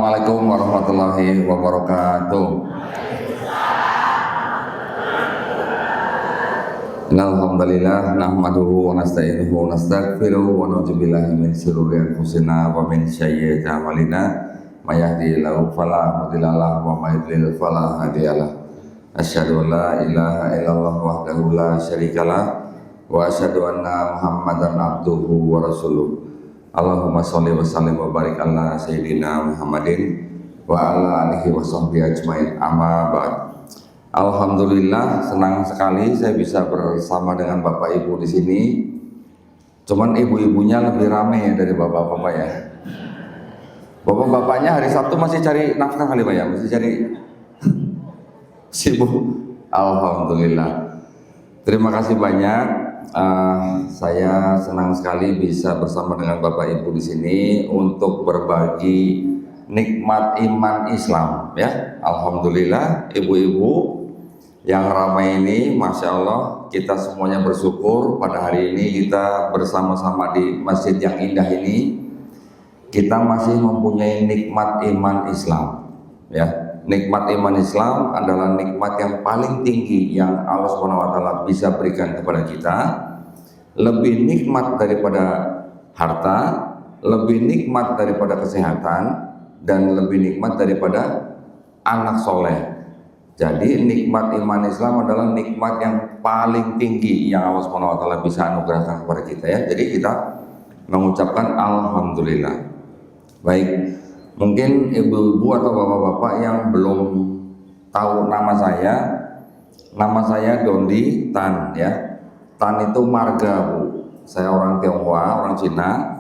Assalamualaikum warahmatullahi wabarakatuh. Alhamdulillah nahmaduhu wa nasta'inuhu wa nastaghfiruhu wa na'udzu billahi min syururi anfusina wa min sayyiati a'malina may yahdihillahu fala mudilla lahu wa may yudlil fala hadiyalah. Asyhadu an la ilaha illallah wahdahu la syarikalah wa asyhadu anna Muhammadan abduhu wa rasuluh. Allahumma sholli wa sallim wa barik ala sayyidina Muhammadin wa ala alihi wa sahbihi ajmain, amma ba'd. Alhamdulillah, senang sekali saya bisa bersama dengan Bapak Ibu di sini. Cuman ibu-ibunya lebih ramai dari bapak-bapak ya. Bapak-bapaknya hari Sabtu masih cari nafkah kali Pak ya, masih cari sibuk. Alhamdulillah. Terima kasih banyak. Saya senang sekali bisa bersama dengan Bapak Ibu di sini untuk berbagi nikmat iman Islam ya. Alhamdulillah, ibu-ibu yang ramai ini, Masya Allah, kita semuanya bersyukur pada hari ini kita bersama-sama di masjid yang indah ini. Kita masih mempunyai nikmat iman Islam ya. Nikmat iman Islam adalah nikmat yang paling tinggi yang Allah SWT bisa berikan kepada kita. Lebih nikmat daripada harta, lebih nikmat daripada kesehatan, dan lebih nikmat daripada anak soleh. Jadi nikmat iman Islam adalah nikmat yang paling tinggi yang Allah SWT bisa anugerahkan kepada kita ya. Jadi kita mengucapkan Alhamdulillah. Baik, mungkin ibu-ibu atau bapak-bapak yang belum tahu nama saya Dondi Tan ya. Tan itu marga Bu, saya orang Tionghoa, orang Cina.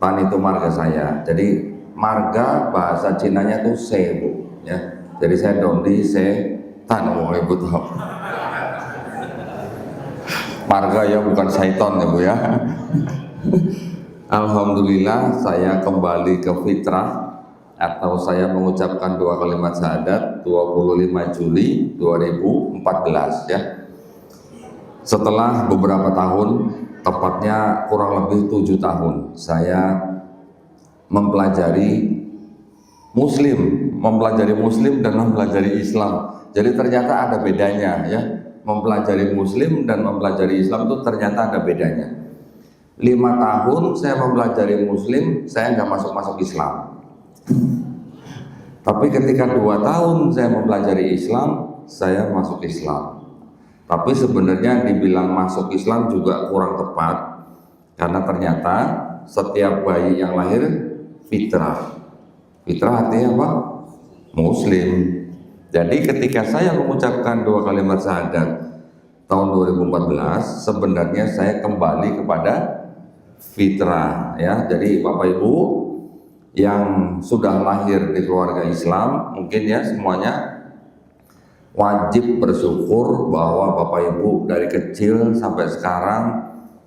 Tan itu marga saya. Jadi marga bahasa Cinanya itu Se Bu ya. Jadi saya Dondi Se Tan, ibu tahu. Marga ya, bukan Saiton ya Bu ya. Alhamdulillah saya kembali ke fitrah, atau saya mengucapkan dua kalimat syahadat 25 Juli 2014 ya. Setelah beberapa tahun, tepatnya kurang lebih 7 tahun, saya mempelajari Muslim dan mempelajari Islam. Jadi ternyata ada bedanya ya. Mempelajari Muslim dan mempelajari Islam itu ternyata ada bedanya. 5 tahun saya mempelajari Muslim, saya nggak masuk Islam. Tapi ketika 2 tahun saya mempelajari Islam, saya masuk Islam. Tapi sebenarnya dibilang masuk Islam juga kurang tepat, karena ternyata setiap bayi yang lahir fitrah. Fitrah artinya apa? Muslim. Jadi ketika saya mengucapkan 2 kalimat syahadat tahun 2014, sebenarnya saya kembali kepada fitrah ya. Jadi Bapak Ibu yang sudah lahir di keluarga Islam, mungkin ya semuanya wajib bersyukur bahwa Bapak Ibu dari kecil sampai sekarang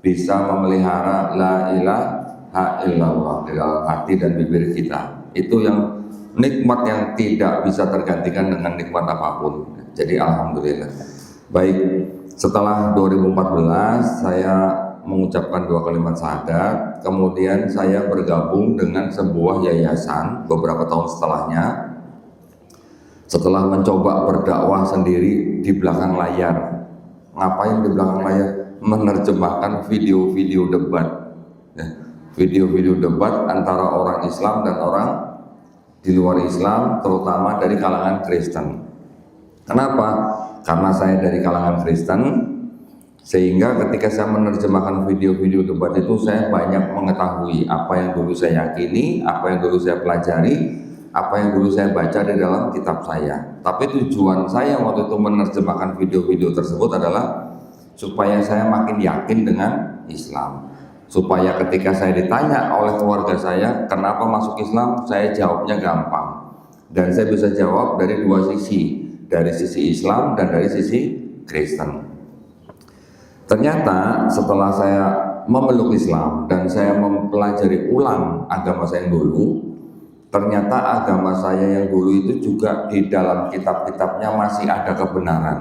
bisa memelihara la ilaha illallah di dalam hati dan bibir kita. Itu yang nikmat yang tidak bisa tergantikan dengan nikmat apapun. Jadi alhamdulillah. Baik, setelah 2014 saya mengucapkan 2 kalimat syahadat, kemudian saya bergabung dengan sebuah yayasan beberapa tahun setelahnya. Setelah mencoba berdakwah sendiri di belakang layar. Ngapain di belakang layar? Menerjemahkan video-video debat ya. Video-video debat antara orang Islam dan orang di luar Islam, terutama dari kalangan Kristen. Kenapa? Karena saya dari kalangan Kristen, sehingga ketika saya menerjemahkan video-video debat itu, saya banyak mengetahui apa yang dulu saya yakini, apa yang dulu saya pelajari, apa yang dulu saya baca di dalam kitab saya. Tapi tujuan saya waktu itu menerjemahkan video-video tersebut adalah supaya saya makin yakin dengan Islam. Supaya ketika saya ditanya oleh keluarga saya kenapa masuk Islam, saya jawabnya gampang. Dan saya bisa jawab dari 2 sisi, dari sisi Islam dan dari sisi Kristen. Ternyata setelah saya memeluk Islam dan saya mempelajari ulang agama saya yang dulu, ternyata agama saya yang dulu itu juga di dalam kitab-kitabnya masih ada kebenaran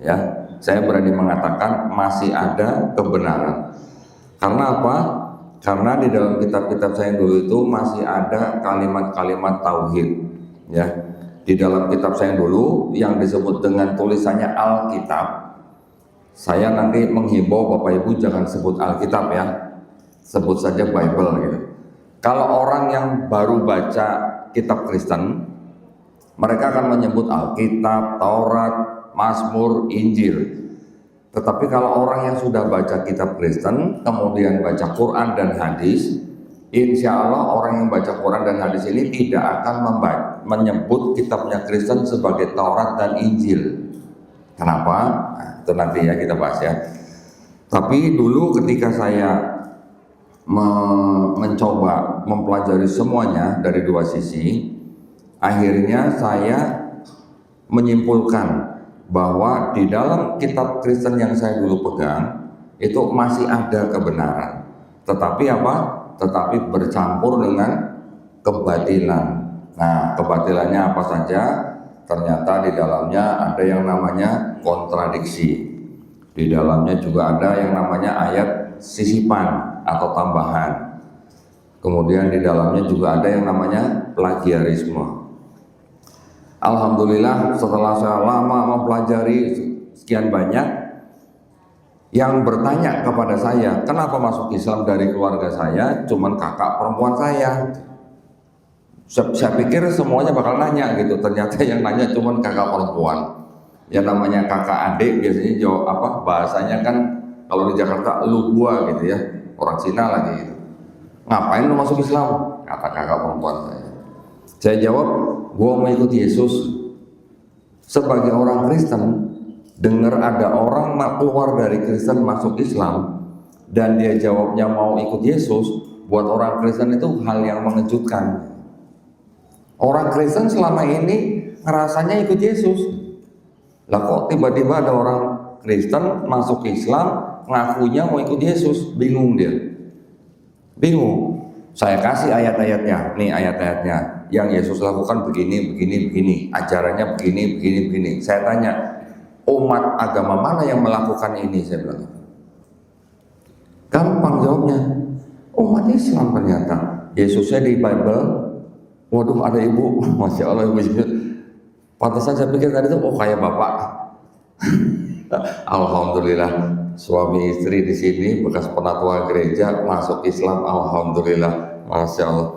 ya. Saya berani mengatakan masih ada kebenaran. Karena apa? Karena di dalam kitab-kitab saya dulu itu masih ada kalimat-kalimat tauhid, ya. Di dalam kitab saya dulu yang disebut dengan tulisannya Alkitab, saya nanti menghimbau Bapak Ibu jangan sebut Alkitab ya, sebut saja Bible gitu. Kalau orang yang baru baca kitab Kristen, mereka akan menyebut Alkitab, Taurat, Mazmur, Injil. Tetapi kalau orang yang sudah baca kitab Kristen, kemudian baca Quran dan hadis, insya Allah orang yang baca Quran dan hadis ini tidak akan menyebut kitabnya Kristen sebagai Taurat dan Injil. Kenapa? Nah, itu nanti ya kita bahas ya. Tapi dulu ketika saya mencoba mempelajari semuanya dari dua sisi, akhirnya saya menyimpulkan bahwa di dalam kitab Kristen yang saya dulu pegang itu masih ada kebenaran, tetapi apa? Tetapi bercampur dengan kebatilan. Nah, kebatilannya apa saja? Ternyata di dalamnya ada yang namanya kontradiksi. Di dalamnya juga ada yang namanya ayat sisipan atau tambahan. Kemudian di dalamnya juga ada yang namanya plagiarisme. Alhamdulillah setelah saya lama mempelajari sekian banyak, yang bertanya kepada saya kenapa masuk Islam dari keluarga saya cuman kakak perempuan saya. Saya pikir semuanya bakal nanya gitu, ternyata yang nanya cuman kakak perempuan. Yang namanya kakak adik biasanya jawab apa, bahasanya kan kalau di Jakarta lu gua gitu ya, orang Cina lagi gitu. Ngapain lu masuk Islam? Kata kakak perempuan saya. Saya jawab, gua mau ikut Yesus. Sebagai orang Kristen, dengar ada orang keluar dari Kristen masuk Islam dan dia jawabnya mau ikut Yesus, buat orang Kristen itu hal yang mengejutkan. Orang Kristen selama ini ngerasanya ikut Yesus. Lah kok tiba-tiba ada orang Kristen masuk Islam ngakunya mau ikut Yesus? Bingung dia. Bingung. Saya kasih ayat-ayatnya. Nih ayat-ayatnya. Yang Yesus lakukan begini, begini, begini. Ajarannya begini, begini, begini. Saya tanya, umat agama mana yang melakukan ini? Saya bilang. Gampang jawabnya. Umat Islam ternyata. Yesusnya di Bible. Waduh ada ibu. Masya Allah ibu. Pantesan saya pikir tadi tuh, oh kayak bapak. Alhamdulillah. Suami istri di sini bekas penatua gereja masuk Islam, alhamdulillah, masya Allah.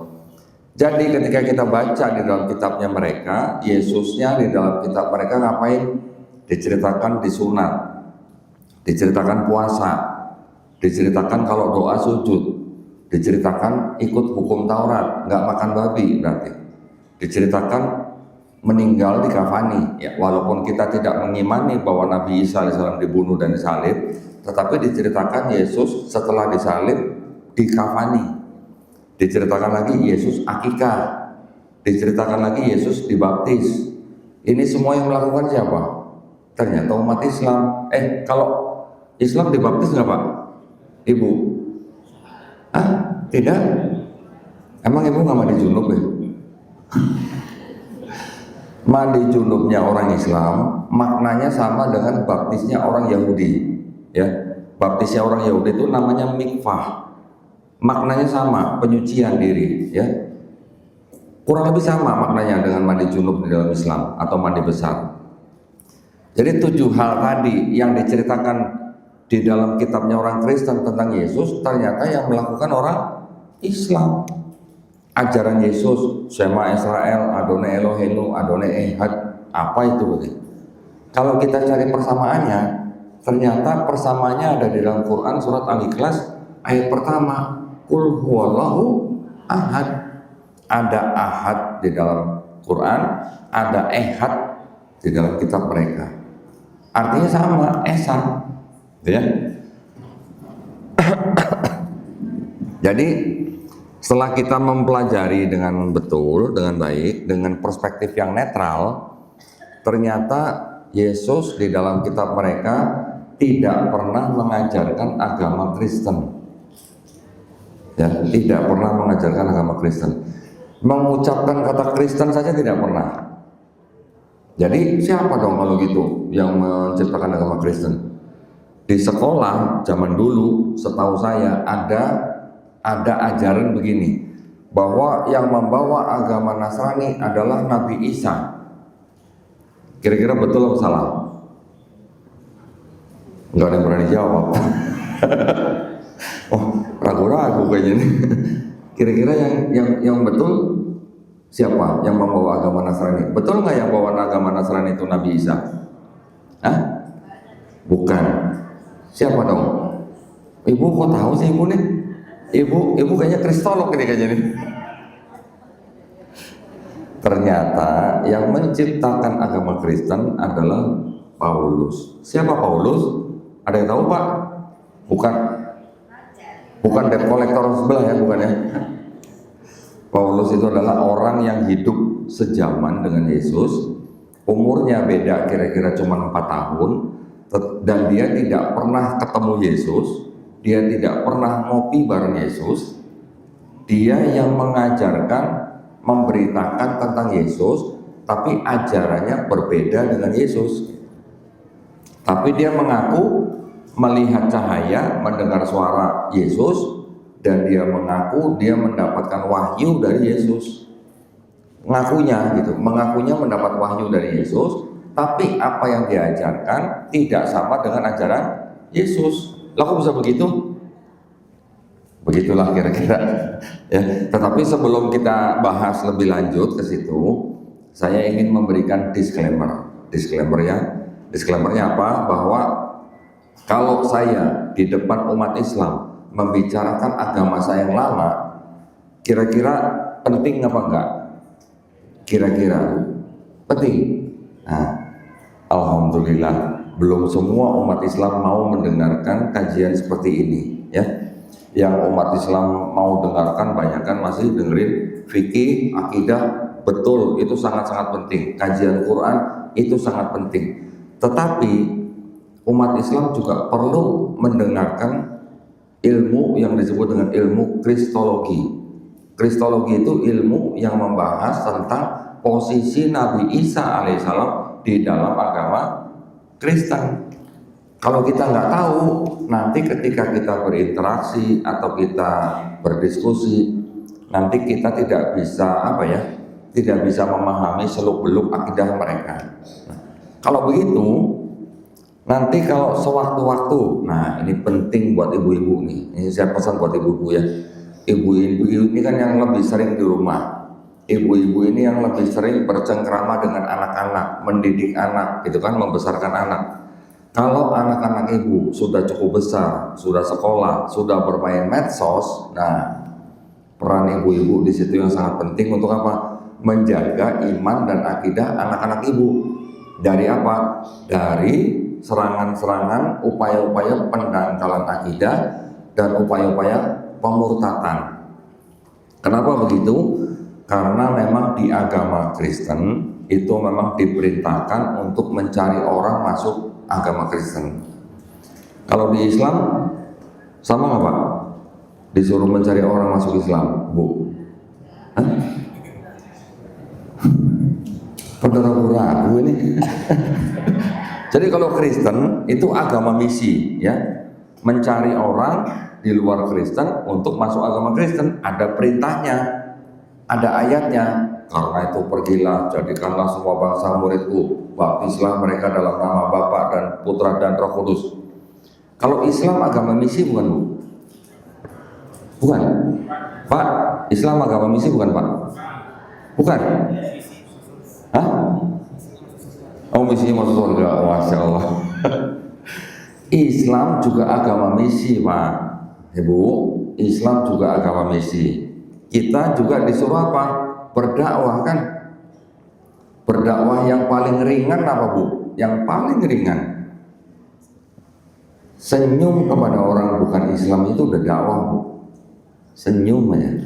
Jadi ketika kita baca di dalam kitabnya mereka, Yesusnya di dalam kitab mereka ngapain? Diceritakan disunat, diceritakan puasa, diceritakan kalau doa sujud, diceritakan ikut hukum Taurat, nggak makan babi berarti, diceritakan meninggal di kafani. Ya, walaupun kita tidak mengimani bahwa Nabi Isa AS dibunuh dan disalib, tetapi diceritakan Yesus setelah disalib di kafani. Diceritakan lagi Yesus akikah. Diceritakan lagi Yesus dibaptis. Ini semua yang melakukan siapa? Ternyata umat Islam. Kalau Islam dibaptis nggak Pak? Ibu? Ah, tidak? Emang ibu nggak mandi junub ya? Mandi junubnya orang Islam maknanya sama dengan baptisnya orang Yahudi. Ya, baptisnya orang Yahudi itu namanya mikvah. Maknanya sama, penyucian diri. Ya, kurang lebih sama maknanya dengan mandi junub di dalam Islam atau mandi besar. Jadi 7 hal tadi yang diceritakan di dalam kitabnya orang Kristen tentang Yesus ternyata yang melakukan orang Islam. Ajaran Yesus, Shema Israel, Adonai Eloheinu, Adonai Ehad, apa itu? Kalau kita cari persamaannya, ternyata persamaannya ada di dalam Quran surat Al-Ikhlas ayat pertama, Qul huwallahu ahad. Ada ahad di dalam Quran, ada ehad di dalam kitab mereka. Artinya sama, esa, ya. Jadi setelah kita mempelajari dengan betul, dengan baik, dengan perspektif yang netral, ternyata Yesus di dalam kitab mereka tidak pernah mengajarkan agama Kristen. Ya, tidak pernah mengajarkan agama Kristen. Mengucapkan kata Kristen saja tidak pernah. Jadi siapa dong kalau gitu yang menciptakan agama Kristen? Di sekolah zaman dulu, setahu saya ada ada ajaran begini, bahwa yang membawa agama Nasrani adalah Nabi Isa. Kira-kira betul atau salah? Nggak ada yang berani jawab. Oh, ragu-ragu kayaknya nih. Kira-kira yang betul siapa yang membawa agama Nasrani? Betul nggak yang bawa agama Nasrani itu Nabi Isa? Hah? Bukan. Siapa dong? Ibu kok tahu sih ibu nih? Ibu kayaknya kristolog ini kayaknya nih. Ternyata yang menciptakan agama Kristen adalah Paulus. Siapa Paulus? Ada yang tahu Pak? Bukan debt collector sebelah ya, bukan ya. Paulus itu adalah orang yang hidup sejaman dengan Yesus. Umurnya beda kira-kira cuma 4 tahun. Dan dia tidak pernah ketemu Yesus. Dia tidak pernah ngopi bareng Yesus. Dia yang mengajarkan, memberitakan tentang Yesus, tapi ajarannya berbeda dengan Yesus. Tapi dia mengaku melihat cahaya, mendengar suara Yesus, dan dia mengaku dia mendapatkan wahyu dari Yesus. Mengakunya mendapat wahyu dari Yesus, tapi apa yang diajarkan tidak sama dengan ajaran Yesus. Lah kok bisa begitu? Begitulah kira-kira ya. Tetapi sebelum kita bahas lebih lanjut ke situ, saya ingin memberikan disclaimernya apa? Bahwa kalau saya di depan umat Islam membicarakan agama saya yang lama, kira-kira penting apa enggak? Kira-kira penting. Nah, alhamdulillah belum semua umat Islam mau mendengarkan kajian seperti ini ya. Yang umat Islam mau dengarkan banyak kan masih dengerin fikih, akidah, betul itu sangat-sangat penting. Kajian Quran itu sangat penting. Tetapi umat Islam juga perlu mendengarkan ilmu yang disebut dengan ilmu kristologi. Kristologi itu ilmu yang membahas tentang posisi Nabi Isa alaihissalam di dalam agama Kristen. Kalau kita nggak tahu, nanti ketika kita berinteraksi atau kita berdiskusi, nanti kita tidak bisa memahami seluk-beluk akidah mereka. Nah, kalau begitu, nanti kalau sewaktu-waktu, nah ini penting buat ibu-ibu nih, ini saya pesan buat ibu-ibu ya. Ibu-ibu ini kan yang lebih sering di rumah. Ibu-ibu ini yang lebih sering bercengkrama dengan anak-anak, mendidik anak, gitu kan, membesarkan anak. Kalau anak-anak ibu sudah cukup besar, sudah sekolah, sudah bermain medsos, nah peran ibu-ibu di situ yang sangat penting untuk apa? Menjaga iman dan akidah anak-anak ibu. Dari apa? Dari serangan-serangan, upaya-upaya pendangkalan akidah dan upaya-upaya pemurtatan. Kenapa begitu? Karena memang di agama Kristen itu memang diperintahkan untuk mencari orang masuk agama Kristen. Kalau di Islam sama nggak Pak? Disuruh mencari orang masuk Islam, Bu? Hah? Pada ragu-ragu ini. Jadi kalau Kristen itu agama misi, ya, mencari orang di luar Kristen untuk masuk agama Kristen. Ada perintahnya, ada ayatnya. Karena itu pergilah, jadikanlah semua bangsa muridku, baptislah mereka dalam nama Bapa dan Putra dan Roh Kudus. Kalau Islam agama misi bukan Bu? Bukan, Pak. Islam agama misi bukan Pak? Bukan. Hah? Oh, misi masuk surga, masya Allah. Islam juga agama misi Pak, Ibu. Islam juga agama misi. Kita juga disuruh apa? Berdakwah kan? Berdakwah yang paling ringan apa Bu? Yang paling ringan senyum kepada orang bukan Islam itu udah dakwah Bu. Senyum aja.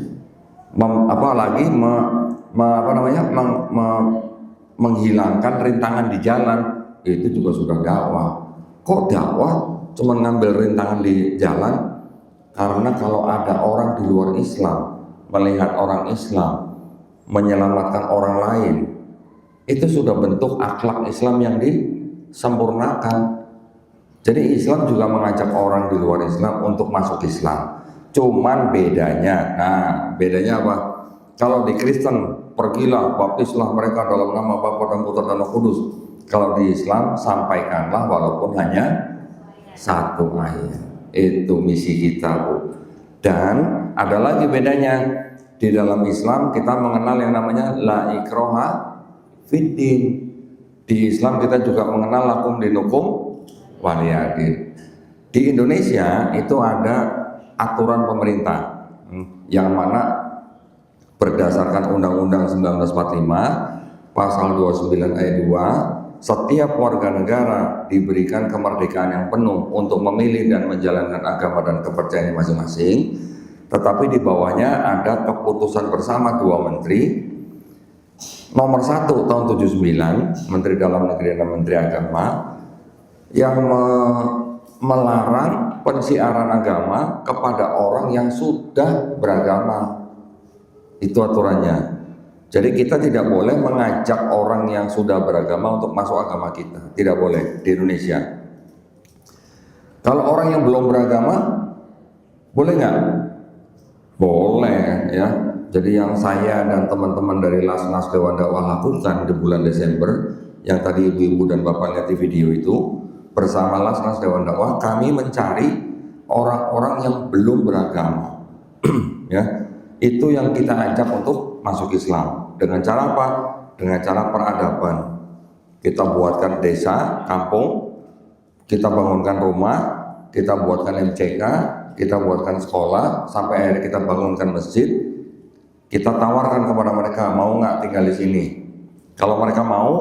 Apalagi menghilangkan rintangan di jalan, itu juga sudah dakwah. Kok dakwah cuma ngambil rintangan di jalan? Karena kalau ada orang di luar Islam melihat orang Islam menyelamatkan orang lain, itu sudah bentuk akhlak Islam yang disempurnakan. Jadi Islam juga mengajak orang di luar Islam untuk masuk Islam. Cuman bedanya, bedanya apa? Kalau di Kristen, pergilah, baptislah mereka dalam nama Bapa dan Putra dan Roh Kudus. Kalau di Islam, sampaikanlah walaupun hanya satu ayat. Itu misi kita, Bu. Dan ada lagi bedanya. Di dalam Islam kita mengenal yang namanya la ikraha fiddin. Di Islam kita juga mengenal lakum dinukum waliyadin. Di Indonesia itu ada aturan pemerintah yang mana berdasarkan Undang-Undang 1945 pasal 29 ayat 2, setiap warga negara diberikan kemerdekaan yang penuh untuk memilih dan menjalankan agama dan kepercayaan masing-masing. Tetapi di bawahnya ada keputusan bersama dua menteri, nomor 1 tahun 79, Menteri Dalam Negeri dan Menteri Agama, yang melarang pensiaran agama kepada orang yang sudah beragama. Itu aturannya. Jadi kita tidak boleh mengajak orang yang sudah beragama untuk masuk agama kita. Tidak boleh di Indonesia. Kalau orang yang belum beragama, boleh nggak? Boleh ya. Jadi yang saya dan teman-teman dari Lasnas Dewan Dakwah lakukan di bulan Desember, yang tadi ibu-ibu dan bapak lihat di video itu, bersama Lasnas Dewan Dakwah kami mencari orang-orang yang belum beragama. Ya, itu yang kita ajak untuk masuk Islam. Dengan cara apa? Dengan cara peradaban. Kita buatkan desa, kampung, kita bangunkan rumah, kita buatkan MCK, kita buatkan sekolah, sampai akhirnya kita bangunkan masjid. Kita tawarkan kepada mereka, mau nggak tinggal di sini? Kalau mereka mau,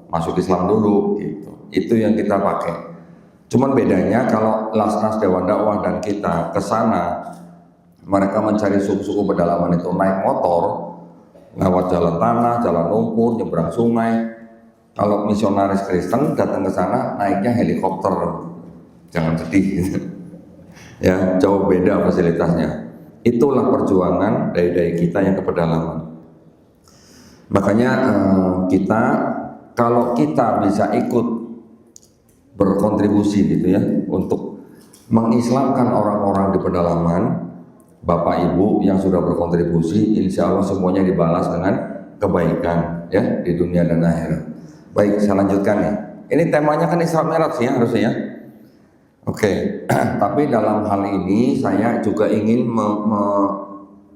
masuk Islam dulu, gitu. Itu yang kita pakai. Cuman bedanya kalau Lasnas Dewan Dakwah dan kita ke sana, mereka mencari suku-suku pedalaman itu naik motor, lewat jalan tanah, jalan lumpur, nyebrang sungai. Kalau misionaris Kristen datang ke sana, naiknya helikopter. Jangan sedih. Ya, jauh beda fasilitasnya. Itulah perjuangan dari kita yang ke pedalaman. Makanya kita, kalau kita bisa ikut berkontribusi gitu ya untuk mengislamkan orang-orang di pedalaman, Bapak Ibu yang sudah berkontribusi, insya Allah semuanya dibalas dengan kebaikan ya di dunia dan akhirat. Baik, saya lanjutkan ya. Ini temanya kan Isra Mi'raj ya harusnya ya. Oke, tapi dalam hal ini saya juga ingin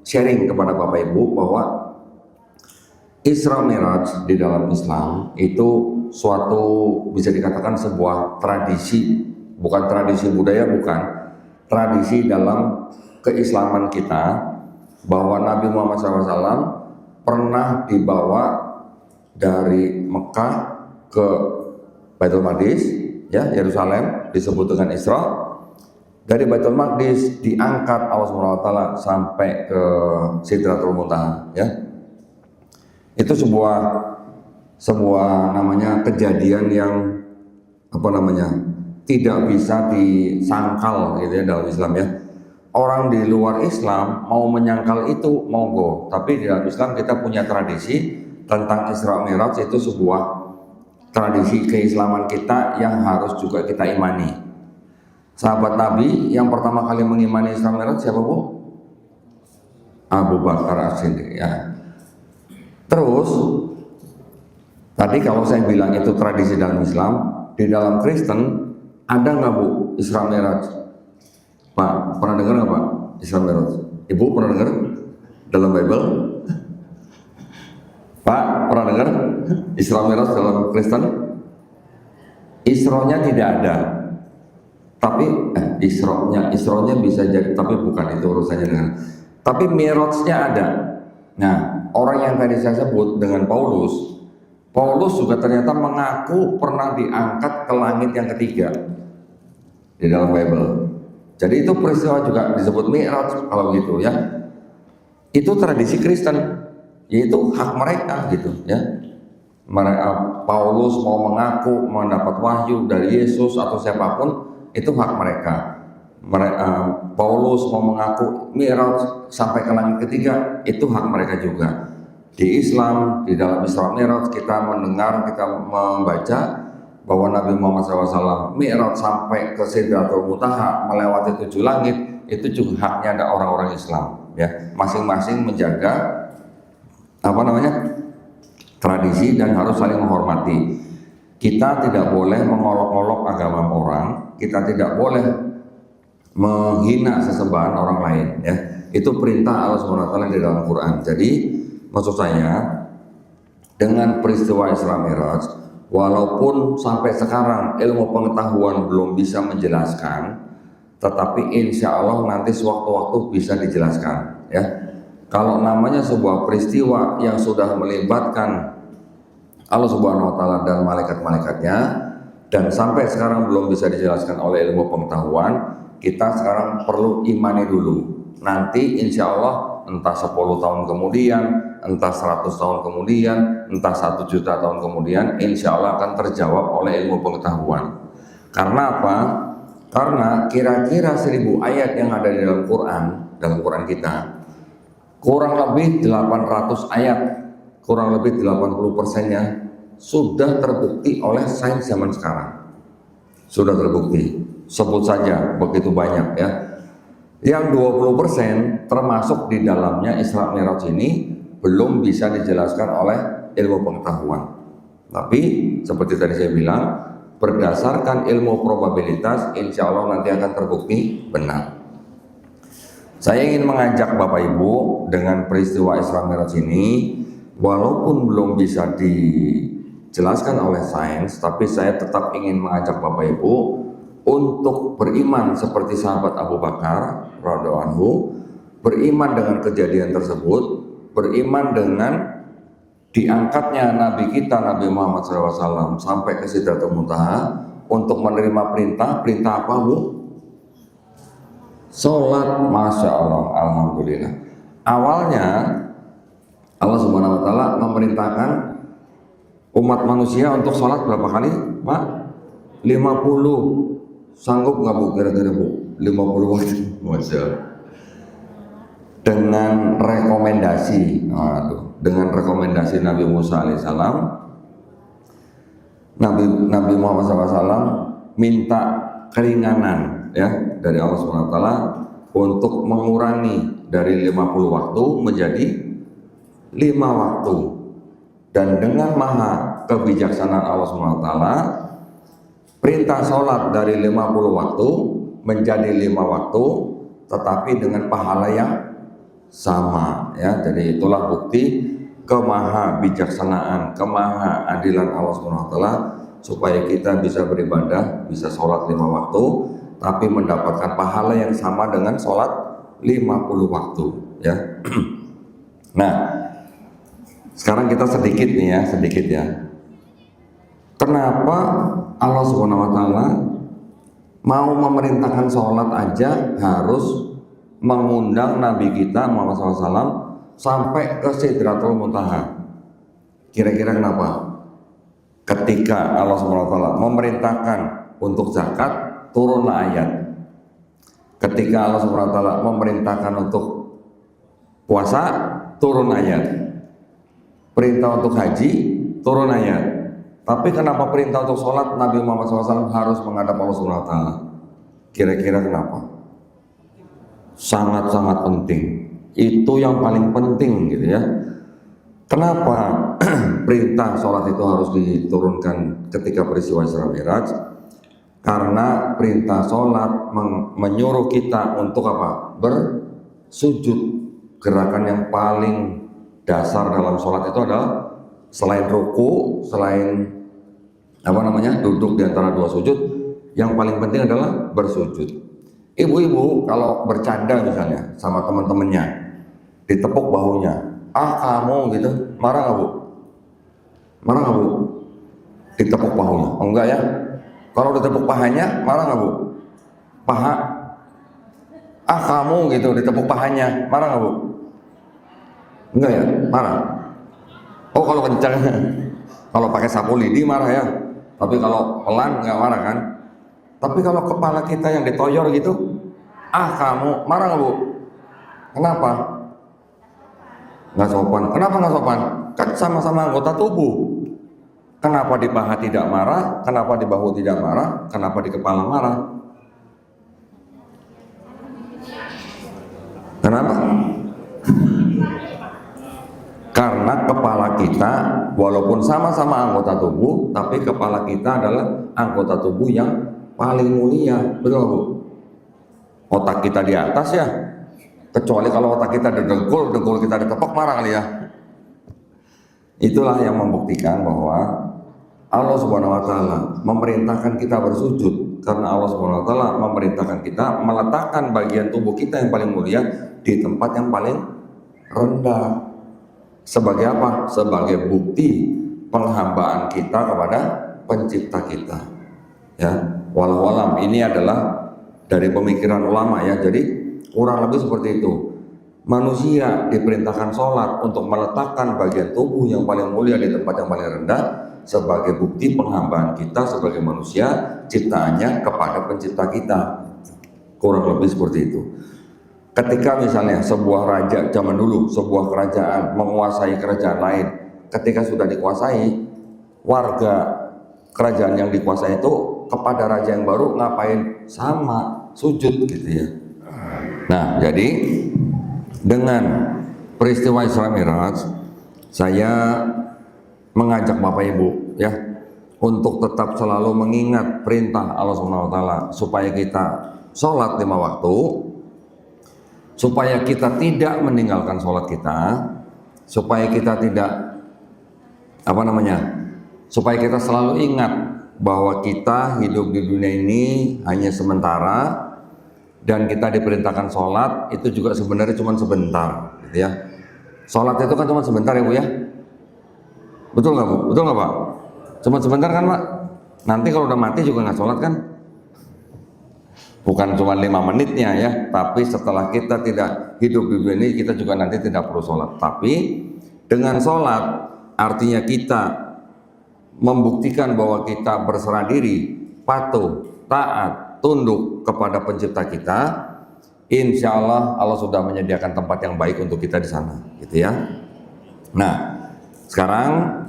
sharing kepada Bapak Ibu bahwa Isra Mi'raj di dalam Islam itu suatu, bisa dikatakan sebuah tradisi, bukan tradisi budaya, bukan tradisi dalam keislaman kita, bahwa Nabi Muhammad SAW pernah dibawa dari Mekah ke Baitul Maqdis, ya Yerusalem disebut dengan Isra. Dari Baitul Maqdis diangkat Allah SWT sampai ke Sidratul Muntaha, ya. Itu sebuah namanya kejadian yang tidak bisa disangkal gitu ya dalam Islam ya. Orang di luar Islam mau menyangkal itu monggo, tapi di dalam Islam kita punya tradisi tentang Isra Mi'raj, itu sebuah tradisi keislaman kita yang harus juga kita imani. Sahabat Nabi yang pertama kali mengimani Isra Mi'raj siapa, Bu? Abu Bakar As-Siddiq ya. Terus tadi kalau saya bilang itu tradisi dalam Islam, di dalam Kristen ada nggak, Bu, Isra Mi'raj? Pak, pernah dengar nggak, Pak, Isra Mi'raj? Ibu pernah dengar dalam Bible? Pak, pernah dengar Isra Mi'raj dalam Kristen? Isra-nya tidak ada. Tapi Isra-nya bisa jadi, tapi bukan itu urusannya dengan. Tapi Mi'raj-nya ada. Nah, orang yang tadi saya sebut dengan Paulus juga ternyata mengaku pernah diangkat ke langit yang ketiga di dalam Bible. Jadi itu peristiwa juga disebut Mi'raj kalau gitu ya. Itu tradisi Kristen, yaitu hak mereka gitu ya. Paulus mau mengaku mendapat wahyu dari Yesus atau siapapun, itu hak mereka. Paulus mau mengaku Mi'raj sampai ke langit ketiga, itu hak mereka juga. Di Islam, di dalam Isra Mi'raj kita mendengar, kita membaca bahwa Nabi Muhammad SAW Mi'raj sampai ke Sidratul Muntaha, melewati 7 langit, itu juga haknya ada orang-orang Islam, ya. Masing-masing menjaga tradisi dan harus saling menghormati. Kita tidak boleh mengolok-olok agama orang, kita tidak boleh menghina sesembahan orang lain, ya. Itu perintah Allah SWT di dalam Quran. Jadi maksud saya, dengan peristiwa Isra Mi'raj, walaupun sampai sekarang ilmu pengetahuan belum bisa menjelaskan, tetapi insya Allah nanti sewaktu-waktu bisa dijelaskan, ya. Kalau namanya sebuah peristiwa yang sudah melibatkan Allah Subhanahu wa Ta'ala dan malaikat-malaikatnya, dan sampai sekarang belum bisa dijelaskan oleh ilmu pengetahuan, kita sekarang perlu imani dulu. Nanti insya Allah entah 10 tahun kemudian, entah 100 tahun kemudian, entah 1 juta tahun kemudian, insya Allah akan terjawab oleh ilmu pengetahuan. Karena apa? Karena kira-kira 1000 ayat yang ada di dalam Quran kita, kurang lebih 800 ayat, kurang lebih 80%-nya sudah terbukti oleh sains zaman sekarang. Sudah terbukti. Sebut saja begitu banyak, ya. Yang 20% termasuk di dalamnya Isra Mi'raj ini belum bisa dijelaskan oleh ilmu pengetahuan. Tapi seperti tadi saya bilang, berdasarkan ilmu probabilitas, insya Allah nanti akan terbukti benar. Saya ingin mengajak Bapak Ibu dengan peristiwa Isra Mi'raj ini, walaupun belum bisa dijelaskan oleh sains, tapi saya tetap ingin mengajak Bapak Ibu untuk beriman seperti sahabat Abu Bakar radhiyallahu anhu, beriman dengan kejadian tersebut, beriman dengan diangkatnya Nabi kita Nabi Muhammad SAW sampai ke Sidratul Muntaha untuk menerima perintah apa, Bu? Sholat. Masya Allah, alhamdulillah. Awalnya Allah Subhanahu wa Ta'ala memerintahkan umat manusia untuk sholat berapa kali, Pak? 50. Sanggup nggak, Bu, kira-kira, Bu? 50 waktu. Masya Allah. Dengan rekomendasi, dengan rekomendasi Nabi Musa alaihissalam, Nabi Muhammad SAW minta keringanan, ya, dari Allah SWT untuk mengurangi dari 50 waktu menjadi 5 waktu. Dan dengan maha kebijaksanaan Allah SWT, perintah sholat dari 50 waktu menjadi 5 waktu, tetapi dengan pahala yang sama, ya. Jadi itulah bukti kemaha bijaksanaan, kemaha adilan Allah SWT, supaya kita bisa beribadah, bisa sholat 5 waktu, tapi mendapatkan pahala yang sama dengan sholat 50 waktu, ya. Nah, sekarang kita sedikit ya. Kenapa Allah Subhanahu wa Ta'ala mau memerintahkan sholat aja harus mengundang Nabi kita Muhammad SAW sampai ke Sidratul Muntaha? Kira-kira kenapa? Ketika Allah Subhanahu wa Ta'ala memerintahkan untuk zakat, turunlah ayat. Ketika Allah Subhanahu wa Ta'ala memerintahkan untuk puasa, turun ayat. Perintah untuk haji, turun ayat. Tapi kenapa perintah untuk sholat Nabi Muhammad SAW harus menghadap Allah Subhanahu wa Ta'ala? Kira-kira kenapa? Sangat-sangat penting. Itu yang paling penting, gitu ya. Kenapa perintah sholat itu harus diturunkan ketika peristiwa Isra Mi'raj? Karena perintah sholat menyuruh kita untuk apa? Bersujud. Gerakan yang paling dasar dalam sholat itu adalah selain ruku, selain duduk di antara 2 sujud, yang paling penting adalah bersujud. Ibu-ibu kalau bercanda misalnya sama teman-temannya, ditepuk bahunya, kamu gitu, marah nggak, Bu? Marah nggak, Bu? Ditepuk bahunya? Oh, enggak ya. Kalau ditepuk pahanya, marah nggak, Bu? Paha, kamu gitu, ditepuk pahanya, marah nggak, Bu? Enggak ya, marah. Oh, kalau kencang, kalau pakai sapu lidi marah ya. Tapi kalau pelan nggak marah kan? Tapi kalau kepala kita yang ditoyor gitu, kamu, marah nggak, Bu? Kenapa? Nggak sopan. Kenapa nggak sopan? Kan sama-sama anggota tubuh. Kenapa di paha tidak marah? Kenapa di bahu tidak marah? Kenapa di kepala marah? Kenapa? Karena kepala kita walaupun sama-sama anggota tubuh, tapi kepala kita adalah anggota tubuh yang paling mulia, betul Bu? Otak kita di atas ya, kecuali kalau otak kita dengkul kita ditepok marah kali ya. Itulah yang membuktikan bahwa Allah Subhanahu wa taala memerintahkan kita bersujud, karena Allah Subhanahu wa taala memerintahkan kita meletakkan bagian tubuh kita yang paling mulia di tempat yang paling rendah. Sebagai apa? Sebagai bukti penghambaan kita kepada pencipta kita. Ya, walau alam, ini adalah dari pemikiran ulama ya. Jadi kurang lebih seperti itu. Manusia diperintahkan sholat untuk meletakkan bagian tubuh yang paling mulia di tempat yang paling rendah sebagai bukti penghambaan kita sebagai manusia ciptaannya kepada pencipta kita. Kurang lebih seperti itu. Ketika misalnya sebuah raja zaman dulu, sebuah kerajaan menguasai kerajaan lain, ketika sudah dikuasai, warga kerajaan yang dikuasai itu kepada raja yang baru ngapain? Sama, sujud gitu ya. Nah, jadi dengan peristiwa Isra Mi'raj, saya mengajak Bapak Ibu ya untuk tetap selalu mengingat perintah Allah Subhanahu wa taala supaya kita sholat 5 waktu, supaya kita tidak meninggalkan sholat kita, supaya kita tidak supaya kita selalu ingat bahwa kita hidup di dunia ini hanya sementara, dan kita diperintahkan sholat itu juga sebenarnya cuma sebentar, gitu ya. Sholat itu kan cuma sebentar ya Bu ya, betul nggak Bu? Betul nggak Pak? Cuma sebentar kan Pak? Nanti kalau udah mati juga nggak sholat kan? Bukan cuma 5 menitnya ya, tapi setelah kita tidak hidup di dunia ini, kita juga nanti tidak perlu sholat. Tapi dengan sholat artinya kita membuktikan bahwa kita berserah diri, patuh, taat, tunduk kepada pencipta kita. Insya Allah Allah sudah menyediakan tempat yang baik untuk kita di sana, gitu ya. Nah, sekarang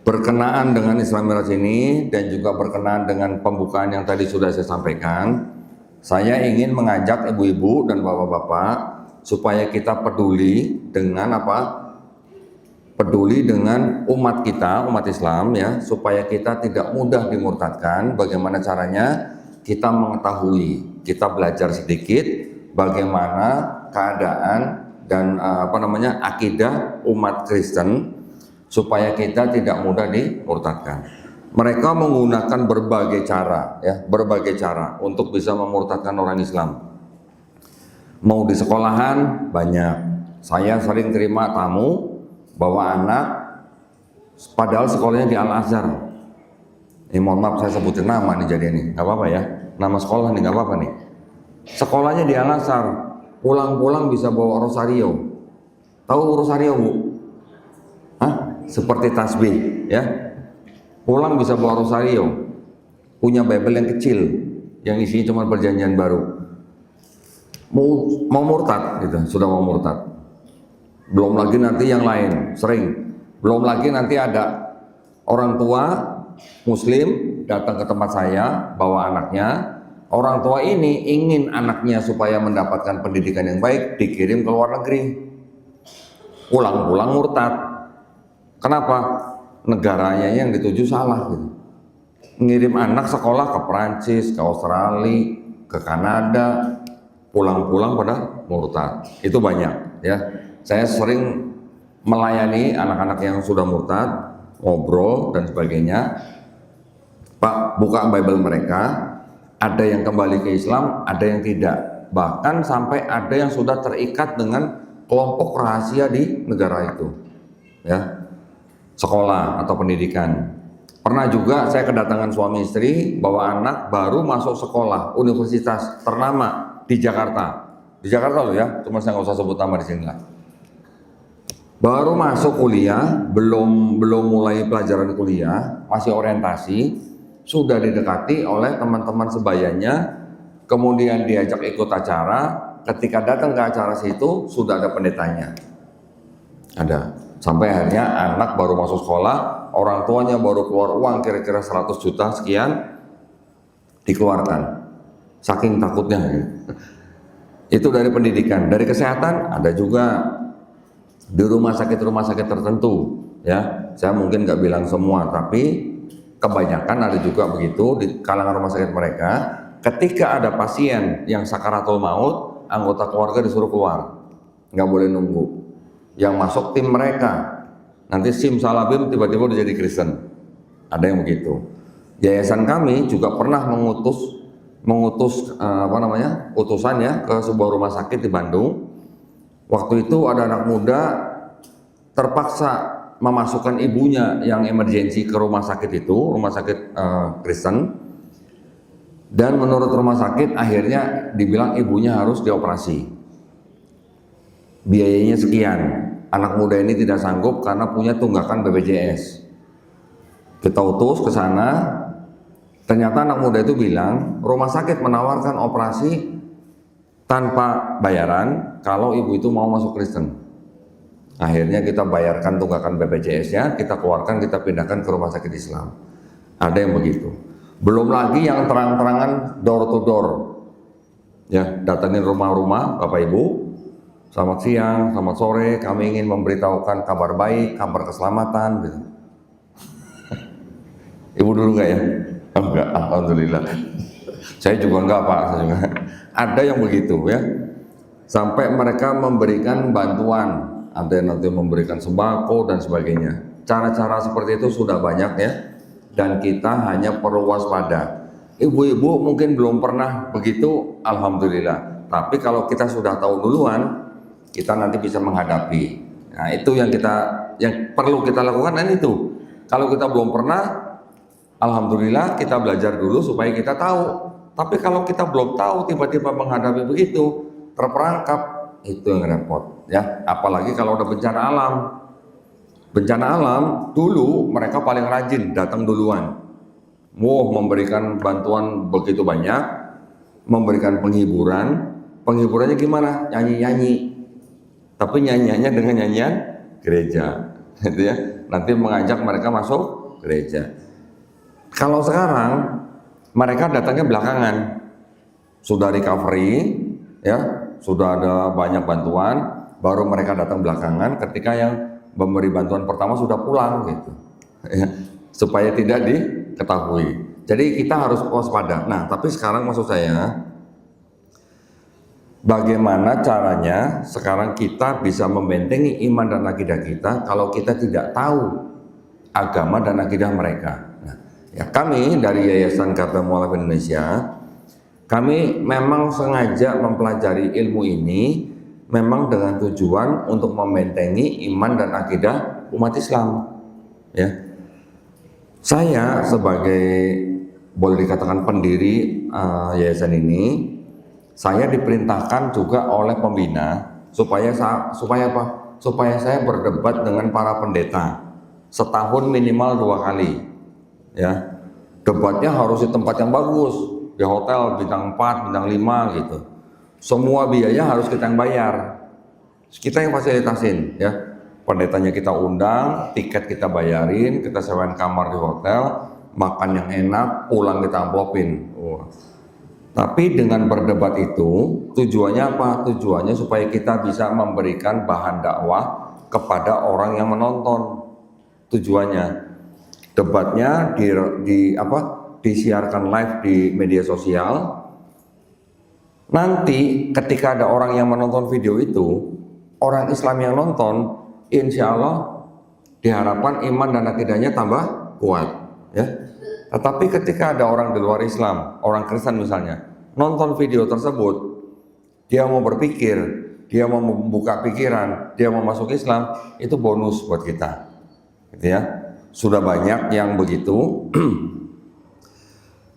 berkenaan dengan Isra Mi'raj ini dan juga berkenaan dengan pembukaan yang tadi sudah saya sampaikan, saya ingin mengajak ibu-ibu dan bapak-bapak supaya kita peduli dengan peduli dengan umat kita, umat Islam ya, supaya kita tidak mudah dimurtadkan. Bagaimana caranya? Kita mengetahui, kita belajar sedikit bagaimana keadaan dan akidah umat Kristen supaya kita tidak mudah dimurtadkan. Mereka menggunakan berbagai cara untuk bisa memurtadkan orang Islam. Mau di sekolahan banyak. Saya sering terima tamu bawa anak, padahal sekolahnya di Al-Azhar. Mohon maaf saya sebutin nama nih jadi nih, nggak apa-apa ya. Nama sekolah nih nggak apa-apa nih. Sekolahnya di Al-Azhar, pulang-pulang bisa bawa rosario. Tahu rosario Bu? Hah? Seperti tasbih ya. Pulang bisa bawa rosario, punya Bible yang kecil, yang isinya cuma perjanjian baru. Mau murtad gitu, sudah mau murtad. Belum lagi nanti yang lain, sering. Belum lagi nanti ada orang tua Muslim datang ke tempat saya, bawa anaknya. Orang tua ini ingin anaknya supaya mendapatkan pendidikan yang baik, dikirim ke luar negeri. Pulang-pulang murtad. Kenapa? Negaranya yang dituju salah gitu. Ngirim anak sekolah ke Perancis, ke Australia, ke Kanada, pulang-pulang pada murtad. Itu banyak ya. Saya sering melayani anak-anak yang sudah murtad, ngobrol dan sebagainya. Pak, buka Bible mereka, ada yang kembali ke Islam, ada yang tidak. Bahkan sampai ada yang sudah terikat dengan kelompok rahasia di negara itu. Ya. Sekolah atau pendidikan. Pernah juga saya kedatangan suami istri bawa anak baru masuk sekolah universitas ternama di Jakarta. Di Jakarta loh ya, cuma saya nggak usah sebut nama di sini lah. Baru masuk kuliah, belum mulai pelajaran kuliah, masih orientasi, sudah didekati oleh teman-teman sebayanya, kemudian diajak ikut acara. Ketika datang ke acara situ sudah ada pendetanya. Ada. Sampai akhirnya anak baru masuk sekolah, orang tuanya baru keluar uang kira-kira 100 juta sekian, dikeluarkan. Saking takutnya. Itu dari pendidikan. Dari kesehatan ada juga di rumah sakit tertentu, ya. Saya mungkin nggak bilang semua, tapi kebanyakan ada juga begitu di kalangan rumah sakit mereka. Ketika ada pasien yang sakaratul maut, anggota keluarga disuruh keluar, nggak boleh nunggu. Yang masuk tim mereka, nanti simsalabim tiba-tiba udah jadi Kristen. Ada yang begitu. Yayasan kami juga pernah mengutus utusan ya ke sebuah rumah sakit di Bandung. Waktu itu ada anak muda terpaksa memasukkan ibunya yang emergensi ke rumah sakit itu, rumah sakit Kristen. Dan menurut rumah sakit akhirnya dibilang ibunya harus dioperasi. Biayanya sekian. Anak muda ini tidak sanggup karena punya tunggakan BPJS. Kita utus ke sana. Ternyata anak muda itu bilang rumah sakit menawarkan operasi tanpa bayaran kalau ibu itu mau masuk Kristen. Akhirnya kita bayarkan tunggakan BPJS-nya, kita keluarkan, kita pindahkan ke rumah sakit Islam. Ada yang begitu. Belum lagi yang terang-terangan door to door, ya, datangin rumah-rumah Bapak Ibu. Selamat siang, selamat sore, kami ingin memberitahukan kabar baik, kabar keselamatan. Gitu. Ibu dulu nggak ya? Oh, enggak, alhamdulillah. Saya juga enggak Pak. Ada yang begitu ya. Sampai mereka memberikan bantuan, ada yang nanti memberikan sembako dan sebagainya. Cara-cara seperti itu sudah banyak ya. Dan kita hanya perlu waspada. Ibu-ibu mungkin belum pernah begitu, alhamdulillah. Tapi kalau kita sudah tahu duluan, kita nanti bisa menghadapi. Nah, itu yang perlu kita lakukan dan itu. Kalau kita belum pernah, alhamdulillah kita belajar dulu supaya kita tahu. Tapi kalau kita belum tahu tiba-tiba menghadapi begitu, terperangkap, itu yang repot ya. Apalagi kalau ada bencana alam. Bencana alam dulu mereka paling rajin datang duluan. Memberikan bantuan begitu banyak, memberikan penghiburan. Penghiburannya gimana? Nyanyi-nyanyi. Tapi nyanyiannya dengan nyanyian gereja, gitu ya. Nanti mengajak mereka masuk gereja. Kalau sekarang mereka datangnya belakangan, sudah recovery, ya, sudah ada banyak bantuan, baru mereka datang belakangan ketika yang memberi bantuan pertama sudah pulang, gitu, ya, supaya tidak diketahui. Jadi kita harus waspada. Nah, tapi sekarang maksud saya, bagaimana caranya sekarang kita bisa membentengi iman dan akidah kita kalau kita tidak tahu agama dan akidah mereka. Ya, kami dari Yayasan Karta Mu'alaf Indonesia, kami memang sengaja mempelajari ilmu ini memang dengan tujuan untuk membentengi iman dan akidah umat Islam. Ya, saya sebagai boleh dikatakan pendiri yayasan ini, saya diperintahkan juga oleh pembina supaya apa? Supaya saya berdebat dengan para pendeta setahun minimal 2 kali. Ya, debatnya harus di tempat yang bagus, di hotel bintang 4, bintang 5 gitu. Semua biaya harus kita yang bayar, kita yang fasilitasin ya. Pendetanya kita undang, tiket kita bayarin, kita sewain kamar di hotel, makan yang enak, pulang kita amplopin. Tapi dengan berdebat itu tujuannya apa? Tujuannya supaya kita bisa memberikan bahan dakwah kepada orang yang menonton. Tujuannya debatnya disiarkan live di media sosial. Nanti ketika ada orang yang menonton video itu, orang Islam yang nonton, insya Allah diharapkan iman dan akidahnya tambah kuat, ya. Tetapi ketika ada orang di luar Islam, orang Kristen misalnya, nonton video tersebut, dia mau berpikir, dia mau membuka pikiran, dia mau masuk Islam, itu bonus buat kita, gitu ya. Sudah banyak yang begitu.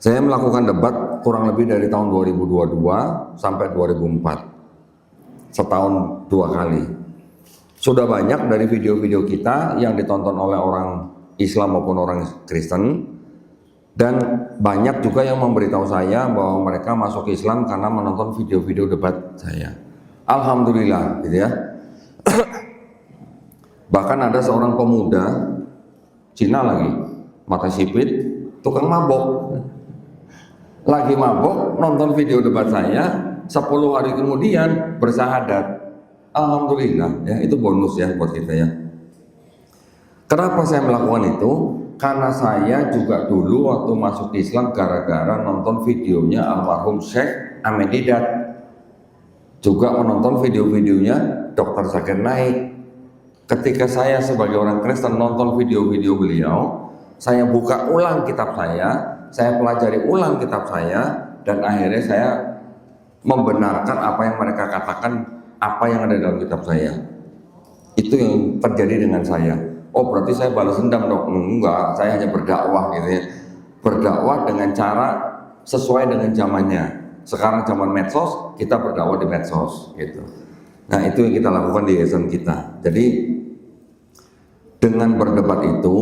Saya melakukan debat kurang lebih dari tahun 2022 sampai 2004, setahun 2 kali. Sudah banyak dari video-video kita yang ditonton oleh orang Islam maupun orang Kristen, dan banyak juga yang memberitahu saya bahwa mereka masuk Islam karena menonton video-video debat saya. Alhamdulillah, gitu ya. Bahkan ada seorang pemuda Cina lagi, mata sipit, tukang mabok. Lagi mabok, nonton video debat saya, 10 hari kemudian bersyahadat. Alhamdulillah ya, itu bonus ya buat kita ya. Kenapa saya melakukan itu? Karena saya juga dulu waktu masuk Islam gara-gara nonton videonya almarhum Syekh Ahmed Didat, juga menonton video-videonya Dr. Zakir Naik. Ketika saya sebagai orang Kristen nonton video-video beliau, saya buka ulang kitab saya pelajari ulang kitab saya, dan akhirnya saya membenarkan apa yang mereka katakan, apa yang ada dalam kitab saya. Itu yang terjadi dengan saya. Oh, berarti saya balas dendam dong? Enggak, saya hanya berdakwah gitu ya. Berdakwah dengan cara sesuai dengan zamannya. Sekarang zaman medsos, kita berdakwah di medsos gitu. Nah, itu yang kita lakukan di yayasan kita. Jadi dengan berdebat itu,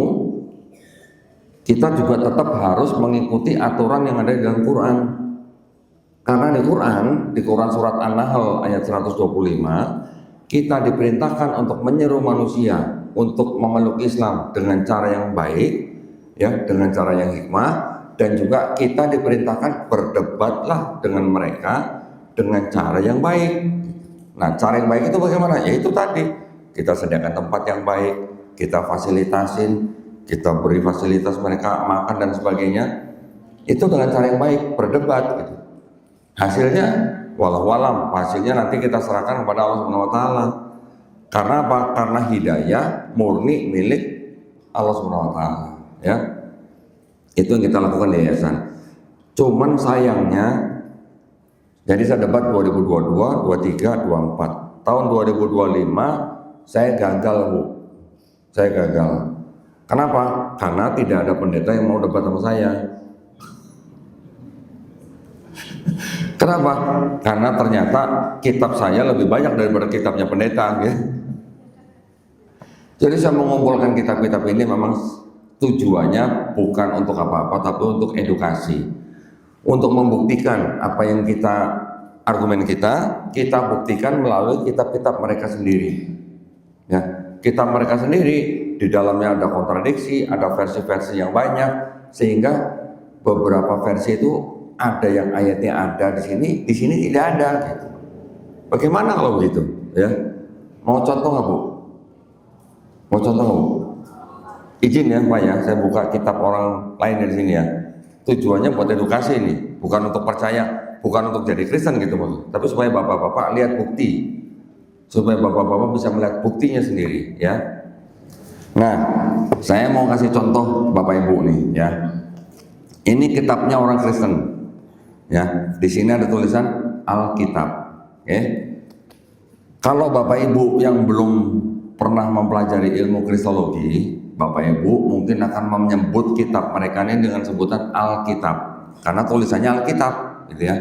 kita juga tetap harus mengikuti aturan yang ada di dalam Quran. Karena di Quran surat An-Nahl ayat 125, kita diperintahkan untuk menyeru manusia untuk memeluk Islam dengan cara yang baik, ya, dengan cara yang hikmah, dan juga kita diperintahkan berdebatlah dengan mereka dengan cara yang baik. Nah, cara yang baik itu bagaimana? Ya itu tadi, kita sediakan tempat yang baik, kita fasilitasin, kita beri fasilitas mereka makan dan sebagainya. Itu dengan cara yang baik, berdebat gitu. Hasilnya walau hasilnya nanti kita serahkan kepada Allah Subhanahu wa taala. Karena apa? Karena hidayah murni milik Allah Subhanahu wa taala, ya. Itu yang kita lakukan di yayasan. Cuman sayangnya, jadi saya debat 2022, 23, 24. Tahun 2025 saya gagal, Bu. Saya gagal. Kenapa? Karena tidak ada pendeta yang mau debat sama saya. Kenapa? Karena ternyata kitab saya lebih banyak daripada kitabnya pendeta, ya. Jadi saya mengumpulkan kitab-kitab ini memang tujuannya bukan untuk apa-apa, tapi untuk edukasi, untuk membuktikan apa yang argumen kita buktikan melalui kitab-kitab mereka sendiri. Ya, kitab mereka sendiri di dalamnya ada kontradiksi, ada versi-versi yang banyak, sehingga beberapa versi itu ada yang ayatnya ada di sini tidak ada. Gitu. Bagaimana kalau begitu? Ya, mau contoh nggak, Bu? Mau contoh nggak, Bu? Izin ya Pak ya, saya buka kitab orang lain dari sini ya. Tujuannya buat edukasi ini, bukan untuk percaya, bukan untuk jadi Kristen gitu, Bu. Tapi supaya bapak-bapak lihat bukti, supaya bapak-bapak bisa melihat buktinya sendiri, ya. Nah, saya mau kasih contoh Bapak Ibu nih, ya. Ini kitabnya orang Kristen, ya. Di sini ada tulisan Alkitab, oke. Kalau Bapak Ibu yang belum pernah mempelajari ilmu kristologi, Bapak Ibu mungkin akan menyebut kitab mereka ini dengan sebutan Alkitab, karena tulisannya Alkitab, gitu ya.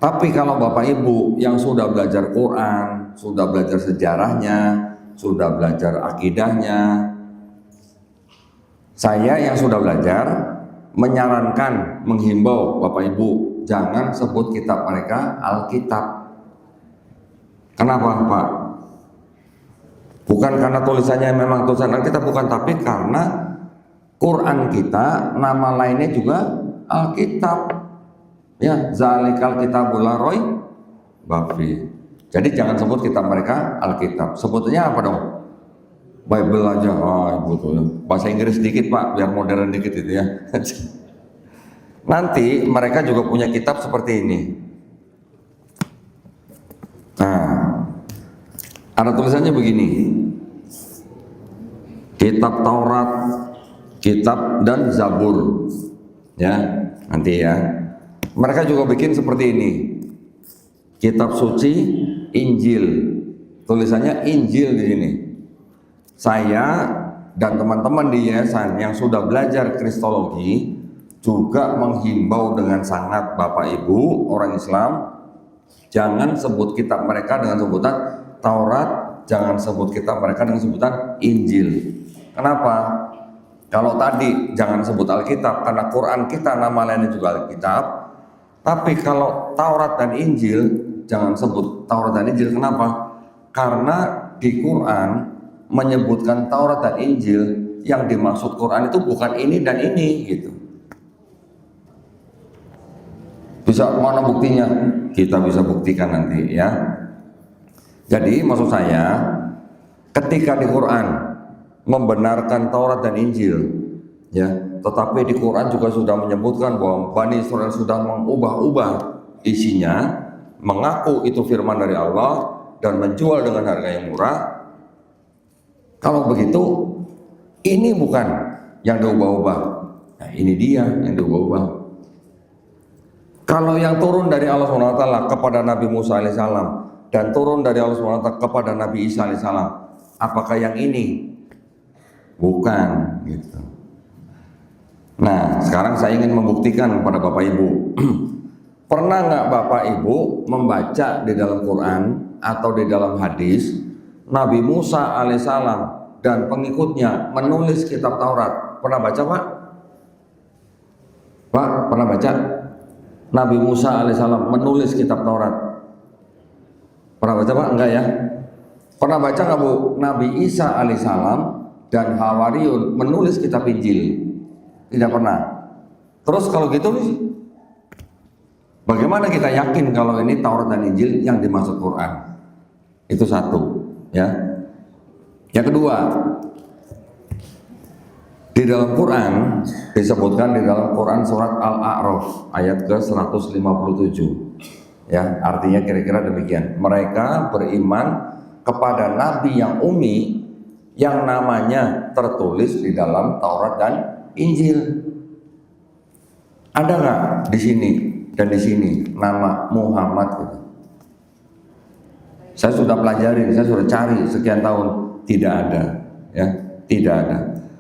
Tapi kalau Bapak Ibu yang sudah belajar Quran, sudah belajar sejarahnya, sudah belajar akidahnya, saya yang sudah belajar menyarankan, menghimbau Bapak Ibu jangan sebut kitab mereka Alkitab. Kenapa, Pak? Bukan karena tulisannya memang tulisan Alkitab, bukan, tapi karena Quran kita nama lainnya juga Alkitab. Ya, zalikal kitabul la raib fi. Jadi jangan sebut kitab mereka Alkitab. Sebutnya apa dong? Bible aja. Betul. Bahasa Inggris sedikit, Pak, biar modern dikit itu ya. Nanti mereka juga punya kitab seperti ini. Nah, ada tulisannya begini. Kitab Taurat, kitab dan Zabur. Ya, nanti ya. Mereka juga bikin seperti ini. Kitab suci, Injil. Tulisannya Injil di sini. Saya dan teman-teman di yayasan yang sudah belajar kristologi juga menghimbau dengan sangat Bapak Ibu orang Islam, jangan sebut kitab mereka dengan sebutan Taurat, jangan sebut kitab mereka dengan sebutan Injil. Kenapa? Kalau tadi jangan sebut Alkitab karena Quran kita nama lainnya juga Alkitab. Tapi kalau Taurat dan Injil jangan sebut Taurat dan Injil. Kenapa? Karena di Quran menyebutkan Taurat dan Injil, yang dimaksud Quran itu bukan ini dan ini gitu. Bisa Bisa mana buktinya? Kita bisa buktikan nanti ya. Jadi maksud saya, ketika di Quran membenarkan Taurat dan Injil, ya, tetapi di Quran juga sudah menyebutkan bahwa Bani Israel sudah mengubah-ubah isinya, mengaku itu firman dari Allah dan menjual dengan harga yang murah. Kalau begitu, ini bukan yang diubah-ubah. Nah, ini dia yang diubah-ubah. Kalau yang turun dari Allah SWT kepada Nabi Musa alaihissalam dan turun dari Allah SWT kepada Nabi Isa alaihissalam, apakah yang ini? Bukan, gitu. Nah, sekarang saya ingin membuktikan kepada Bapak Ibu. Pernah nggak Bapak Ibu membaca di dalam Quran atau di dalam hadis Nabi Musa alaihissalam dan pengikutnya menulis kitab Taurat? Pernah baca, Pak? Pak, pernah baca? Nabi Musa alaihissalam menulis kitab Taurat. Pernah baca, Pak? Enggak ya? Pernah baca nggak, Bu? Nabi Isa alaihissalam dan Hawariyun menulis kitab Injil? Tidak pernah. Terus kalau gitu, bagaimana kita yakin kalau ini Taurat dan Injil yang dimaksud Quran? Itu satu, ya. Yang kedua, di dalam Quran disebutkan di dalam Quran surat Al-A'raf ayat ke-157. Ya, artinya kira-kira demikian. Mereka beriman kepada nabi yang ummi yang namanya tertulis di dalam Taurat dan Injil. Ada nggak di sini dan di sini nama Muhammad gitu? Saya sudah pelajari, saya sudah cari sekian tahun, tidak ada, ya, tidak ada.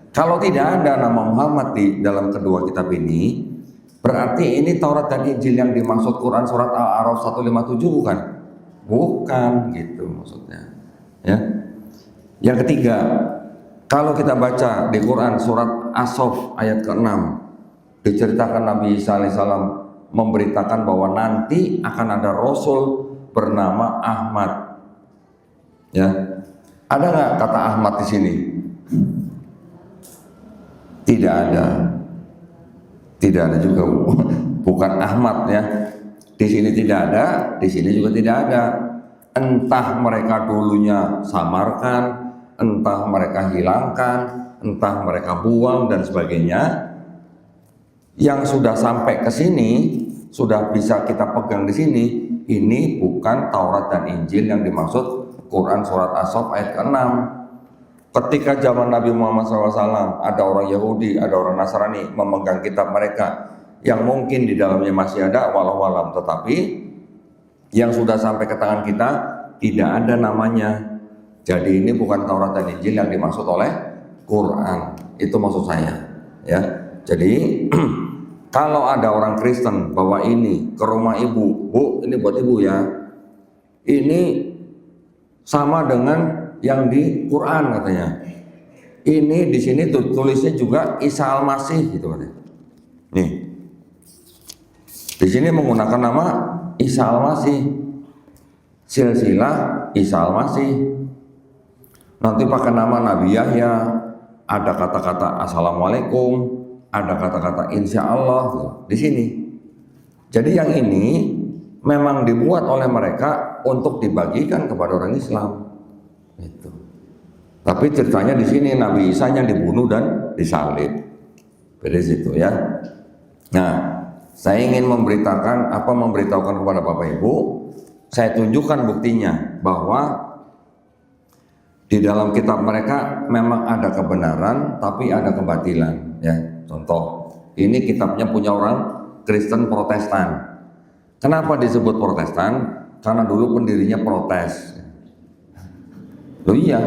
Kalau tidak ada nama Muhammad di dalam kedua kitab ini, berarti ini Taurat dan Injil yang dimaksud Quran surat Al-A'raf 157 bukan? Bukan, gitu maksudnya. Ya. Yang ketiga, kalau kita baca di Quran surat As-Saff ayat ke-6, diceritakan Nabi Isa alaihissalam memberitakan bahwa nanti akan ada Rasul bernama Ahmad. Ya, ada nggak kata Ahmad di sini? Tidak ada. Tidak ada juga, bukan Ahmad ya. Di sini tidak ada, di sini juga tidak ada. Entah mereka dulunya samarkan, entah mereka hilangkan, entah mereka buang dan sebagainya. Yang sudah sampai ke sini, sudah bisa kita pegang di sini, ini bukan Taurat dan Injil yang dimaksud Quran surat As-Saff ayat ke-6. Ketika zaman Nabi Muhammad SAW, ada orang Yahudi, ada orang Nasrani memegang kitab mereka yang mungkin di dalamnya masih ada walau-walam, tetapi yang sudah sampai ke tangan kita tidak ada namanya. Jadi ini bukan Taurat dan Injil yang dimaksud oleh Quran. Itu maksud saya, ya. Jadi kalau ada orang Kristen bawa ini ke rumah ibu, Bu, ini buat ibu ya. Ini sama dengan yang di Quran katanya. Ini di sini tulisnya juga Isa Al-Masih gitu katanya. Nih. Di sini menggunakan nama Isa Al-Masih. Silsilah Isa Al-Masih. Nanti pakai nama Nabi Yahya, ada kata-kata Assalamualaikum, ada kata-kata Insya Allah gitu, di sini. Jadi yang ini memang dibuat oleh mereka untuk dibagikan kepada orang Islam. Itu. Tapi ceritanya di sini Nabi Isa yang dibunuh dan disalib. Dari situ ya. Nah, saya ingin memberitahukan kepada Bapak Ibu, saya tunjukkan buktinya bahwa di dalam kitab mereka memang ada kebenaran, tapi ada kebatilan. Ya, contoh, ini kitabnya punya orang Kristen Protestan. Kenapa disebut Protestan? Karena dulu pendirinya protes. Loh iya,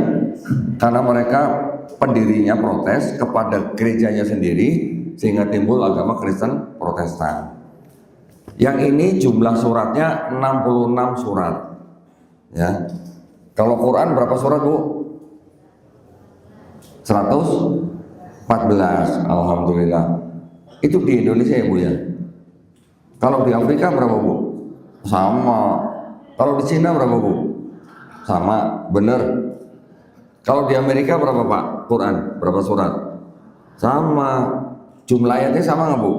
karena mereka pendirinya protes kepada gerejanya sendiri, sehingga timbul agama Kristen Protestan. Yang ini jumlah suratnya 66 surat. Ya. Kalau Quran berapa surat, Bu? 114. Alhamdulillah. Itu di Indonesia ya, Bu ya. Kalau di Afrika berapa, Bu? Sama. Kalau di Cina berapa, Bu? Sama, bener. Kalau di Amerika berapa, Pak? Quran berapa surat? Sama. Jumlah ayatnya sama nggak, Bu?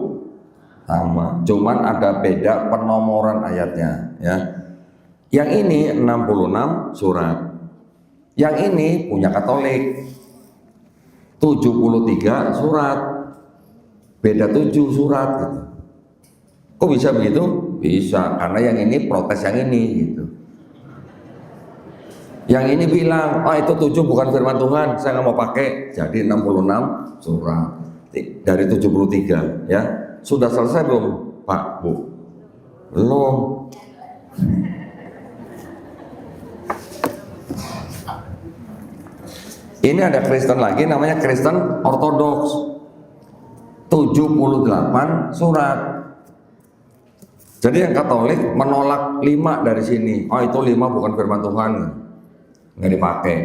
sama, cuman ada beda penomoran ayatnya ya. Yang ini 66 surat, yang ini punya Katolik 73 surat, beda 7 surat gitu. Kok bisa begitu? Bisa, karena yang ini protes yang ini gitu. Yang ini bilang, itu 7 bukan firman Tuhan, saya nggak mau pakai. Jadi 66 surat dari 73 ya. Sudah selesai belum Pak, Bu? Belum. Ini ada Kristen lagi namanya Kristen Ortodoks 78 surat. Jadi yang Katolik menolak 5 dari sini. Itu 5 bukan firman Tuhan, nggak dipakai.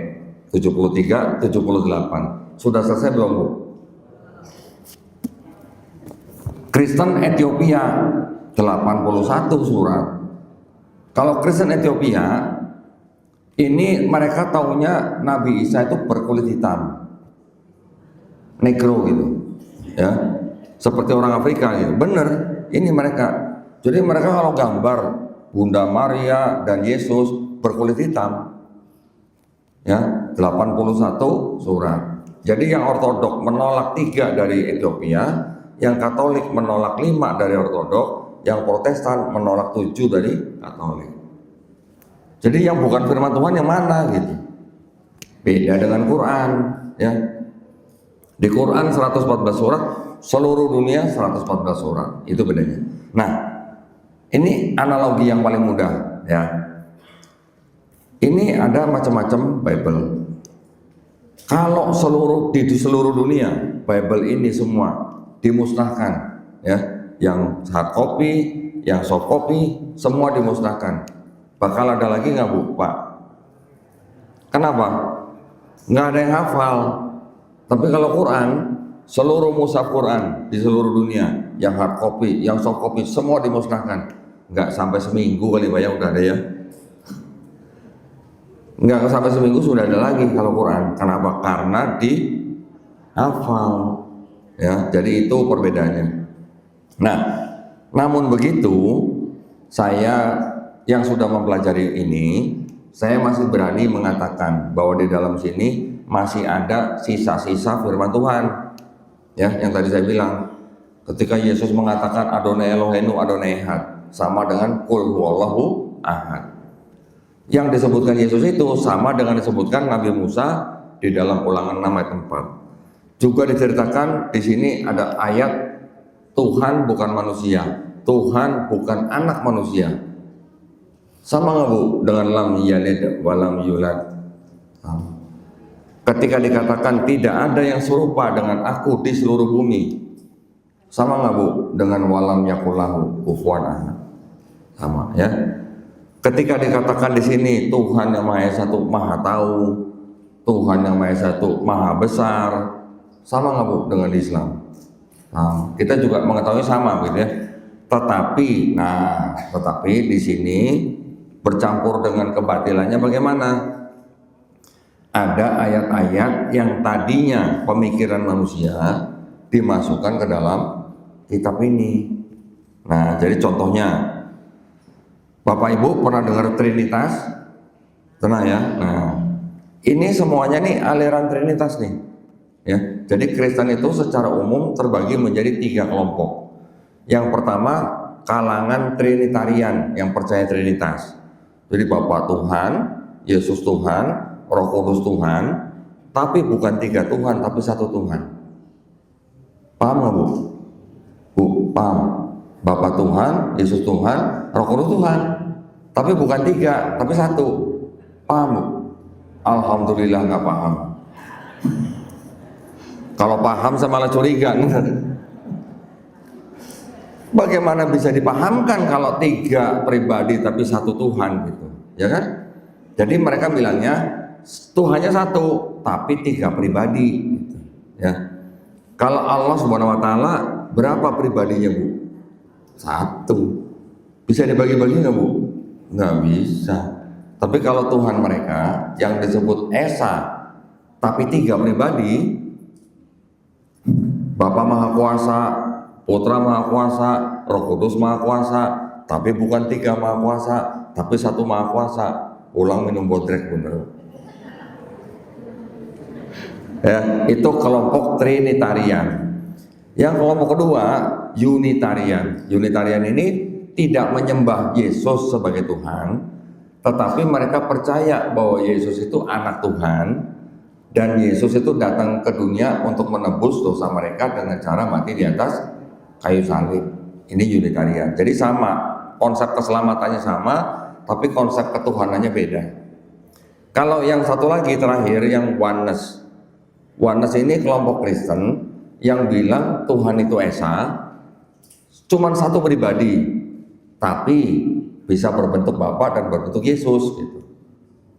73, 78. Sudah selesai belum, Bu? Kristen Ethiopia 81 surat. Kalau Kristen Ethiopia ini mereka taunya Nabi Isa itu berkulit hitam, negro gitu, ya, seperti orang Afrika gitu. Bener, ini mereka. Jadi mereka kalau gambar Bunda Maria dan Yesus berkulit hitam, ya, 81 surat. Jadi yang Ortodok menolak 3 dari Ethiopia, yang Katolik menolak 5 dari Ortodok, yang Protestan menolak 7 dari Katolik. Jadi yang bukan firman Tuhan yang mana gitu. Beda dengan Quran ya. Di Quran 114 surat, seluruh dunia 114 surat. Itu bedanya. Nah, ini analogi yang paling mudah ya. Ini ada macam-macam Bible. Kalau di seluruh dunia Bible ini semua dimusnahkan ya. Yang hard copy, yang soft copy, semua dimusnahkan. Bakal ada lagi nggak, Bu, Pak? Kenapa? Nggak ada yang hafal. Tapi kalau Quran, seluruh mushaf Quran di seluruh dunia, yang hard copy, yang soft copy, semua dimusnahkan. Nggak sampai seminggu kali Pak, udah ada ya. Nggak sampai seminggu sudah ada lagi kalau Quran. Kenapa? Karena dihafal. Ya, jadi itu perbedaannya. Nah, namun begitu, saya yang sudah mempelajari ini, saya masih berani mengatakan bahwa di dalam sini masih ada sisa-sisa firman Tuhan. Ya, yang tadi saya bilang, ketika Yesus mengatakan Adonai Eloheinu Adonai Echad, sama dengan Qul huwallahu ahad. Yang disebutkan Yesus itu sama dengan disebutkan Nabi Musa di dalam Ulangan 6 ayat 4. Juga diceritakan di sini ada ayat Tuhan bukan manusia, Tuhan bukan anak manusia. Sama nggak, Bu, dengan lam yalid walam yulad? Ketika dikatakan tidak ada yang serupa dengan aku di seluruh bumi, sama nggak, Bu, dengan walam yakulahu kufuwan ahad? Sama ya. Ketika dikatakan di sini Tuhan yang Maha Esa itu Maha Tahu, Tuhan yang Maha Esa itu Maha Besar, sama nggak, Bu, dengan Islam? Kita juga mengetahui sama gitu ya. Tetapi di sini bercampur dengan kebatilannya bagaimana? Ada ayat-ayat yang tadinya pemikiran manusia dimasukkan ke dalam kitab ini. Nah, jadi contohnya, Bapak Ibu pernah dengar Trinitas? Pernah ya? Nah, ini semuanya nih aliran Trinitas nih. Ya, jadi Kristen itu secara umum terbagi menjadi 3 kelompok. Yang pertama, kalangan Trinitarian yang percaya Trinitas. Jadi Bapa Tuhan, Yesus Tuhan, Roh Kudus Tuhan, tapi bukan 3 Tuhan, tapi 1 Tuhan. Paham nggak, Bu? Bu, paham? Bapa Tuhan, Yesus Tuhan, Roh Kudus Tuhan, tapi bukan 3, tapi 1. Paham, Bu? Alhamdulillah nggak paham. Kalau paham saya malah curiga. Bagaimana bisa dipahamkan kalau 3 pribadi tapi 1 Tuhan gitu, ya kan? Jadi mereka bilangnya Tuhannya 1 tapi 3 pribadi gitu, ya. Kalau Allah Subhanahu wa taala berapa pribadinya, Bu? 1. Bisa dibagi-bagi nggak, Bu? Nggak bisa. Tapi kalau Tuhan mereka yang disebut Esa tapi 3 pribadi, Bapa Maha Kuasa, Putra Maha Kuasa, Roh Kudus Maha Kuasa, tapi bukan 3 Maha Kuasa, tapi 1 Maha Kuasa. Ulang minum bodrek bener. Ya, itu kelompok Trinitarian. Yang kelompok kedua, Unitarian. Unitarian ini tidak menyembah Yesus sebagai Tuhan, tetapi mereka percaya bahwa Yesus itu anak Tuhan dan Yesus itu datang ke dunia untuk menebus dosa mereka dengan cara mati di atas kayu salib. Ini Unitarian. Jadi sama, konsep keselamatannya sama, tapi konsep ketuhanannya beda. Kalau yang satu lagi terakhir, yang Oneness. Oneness ini kelompok Kristen yang bilang Tuhan itu Esa, cuman satu pribadi, tapi bisa berbentuk Bapa dan berbentuk Yesus gitu.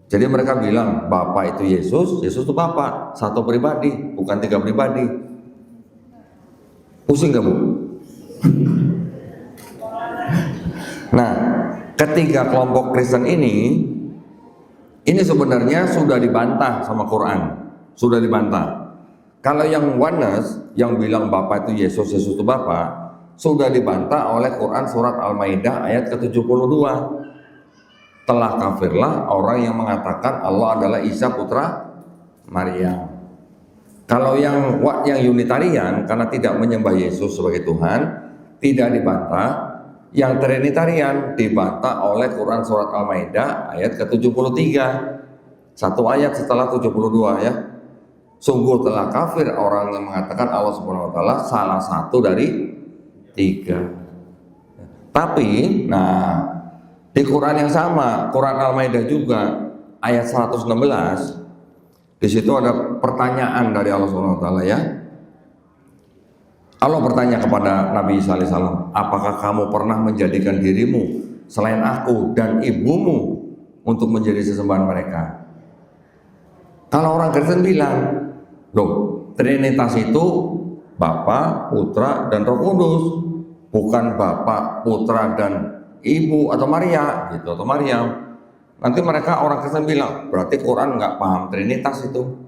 Jadi mereka bilang Bapa itu Yesus, Yesus itu Bapa, satu pribadi, bukan 3 pribadi. Pusing gak Bu? Nah, ketiga kelompok Kristen ini sebenarnya sudah dibantah sama Quran, sudah dibantah. Kalau yang Oneness yang bilang Bapa itu Yesus, Yesus itu Bapa, sudah dibantah oleh Quran surat Al-Maidah ayat ke-72. Telah kafirlah orang yang mengatakan Allah adalah Isa putra Maryam. Kalau yang Unitarian karena tidak menyembah Yesus sebagai Tuhan, tidak dibantah. Yang Trinitarian dibantah oleh Quran surat Al-Maidah ayat ke-73. Satu ayat setelah 72 ya. Sungguh telah kafir orang yang mengatakan Allah Subhanahu wa taala salah satu dari 3. Tapi, nah, di Quran yang sama, Quran Al-Maidah juga ayat 116, di situ ada pertanyaan dari Allah Subhanahu wa taala ya. Allah bertanya kepada Nabi Isa alaihissalam, apakah kamu pernah menjadikan dirimu selain aku dan ibumu untuk menjadi sesembahan mereka? Kalau orang Kristen bilang, loh, Trinitas itu Bapa, Putra, dan Roh Kudus, bukan Bapa, Putra, dan Ibu atau Maria gitu, atau Maryam. Nanti mereka orang Kristen bilang, berarti Quran nggak paham Trinitas itu.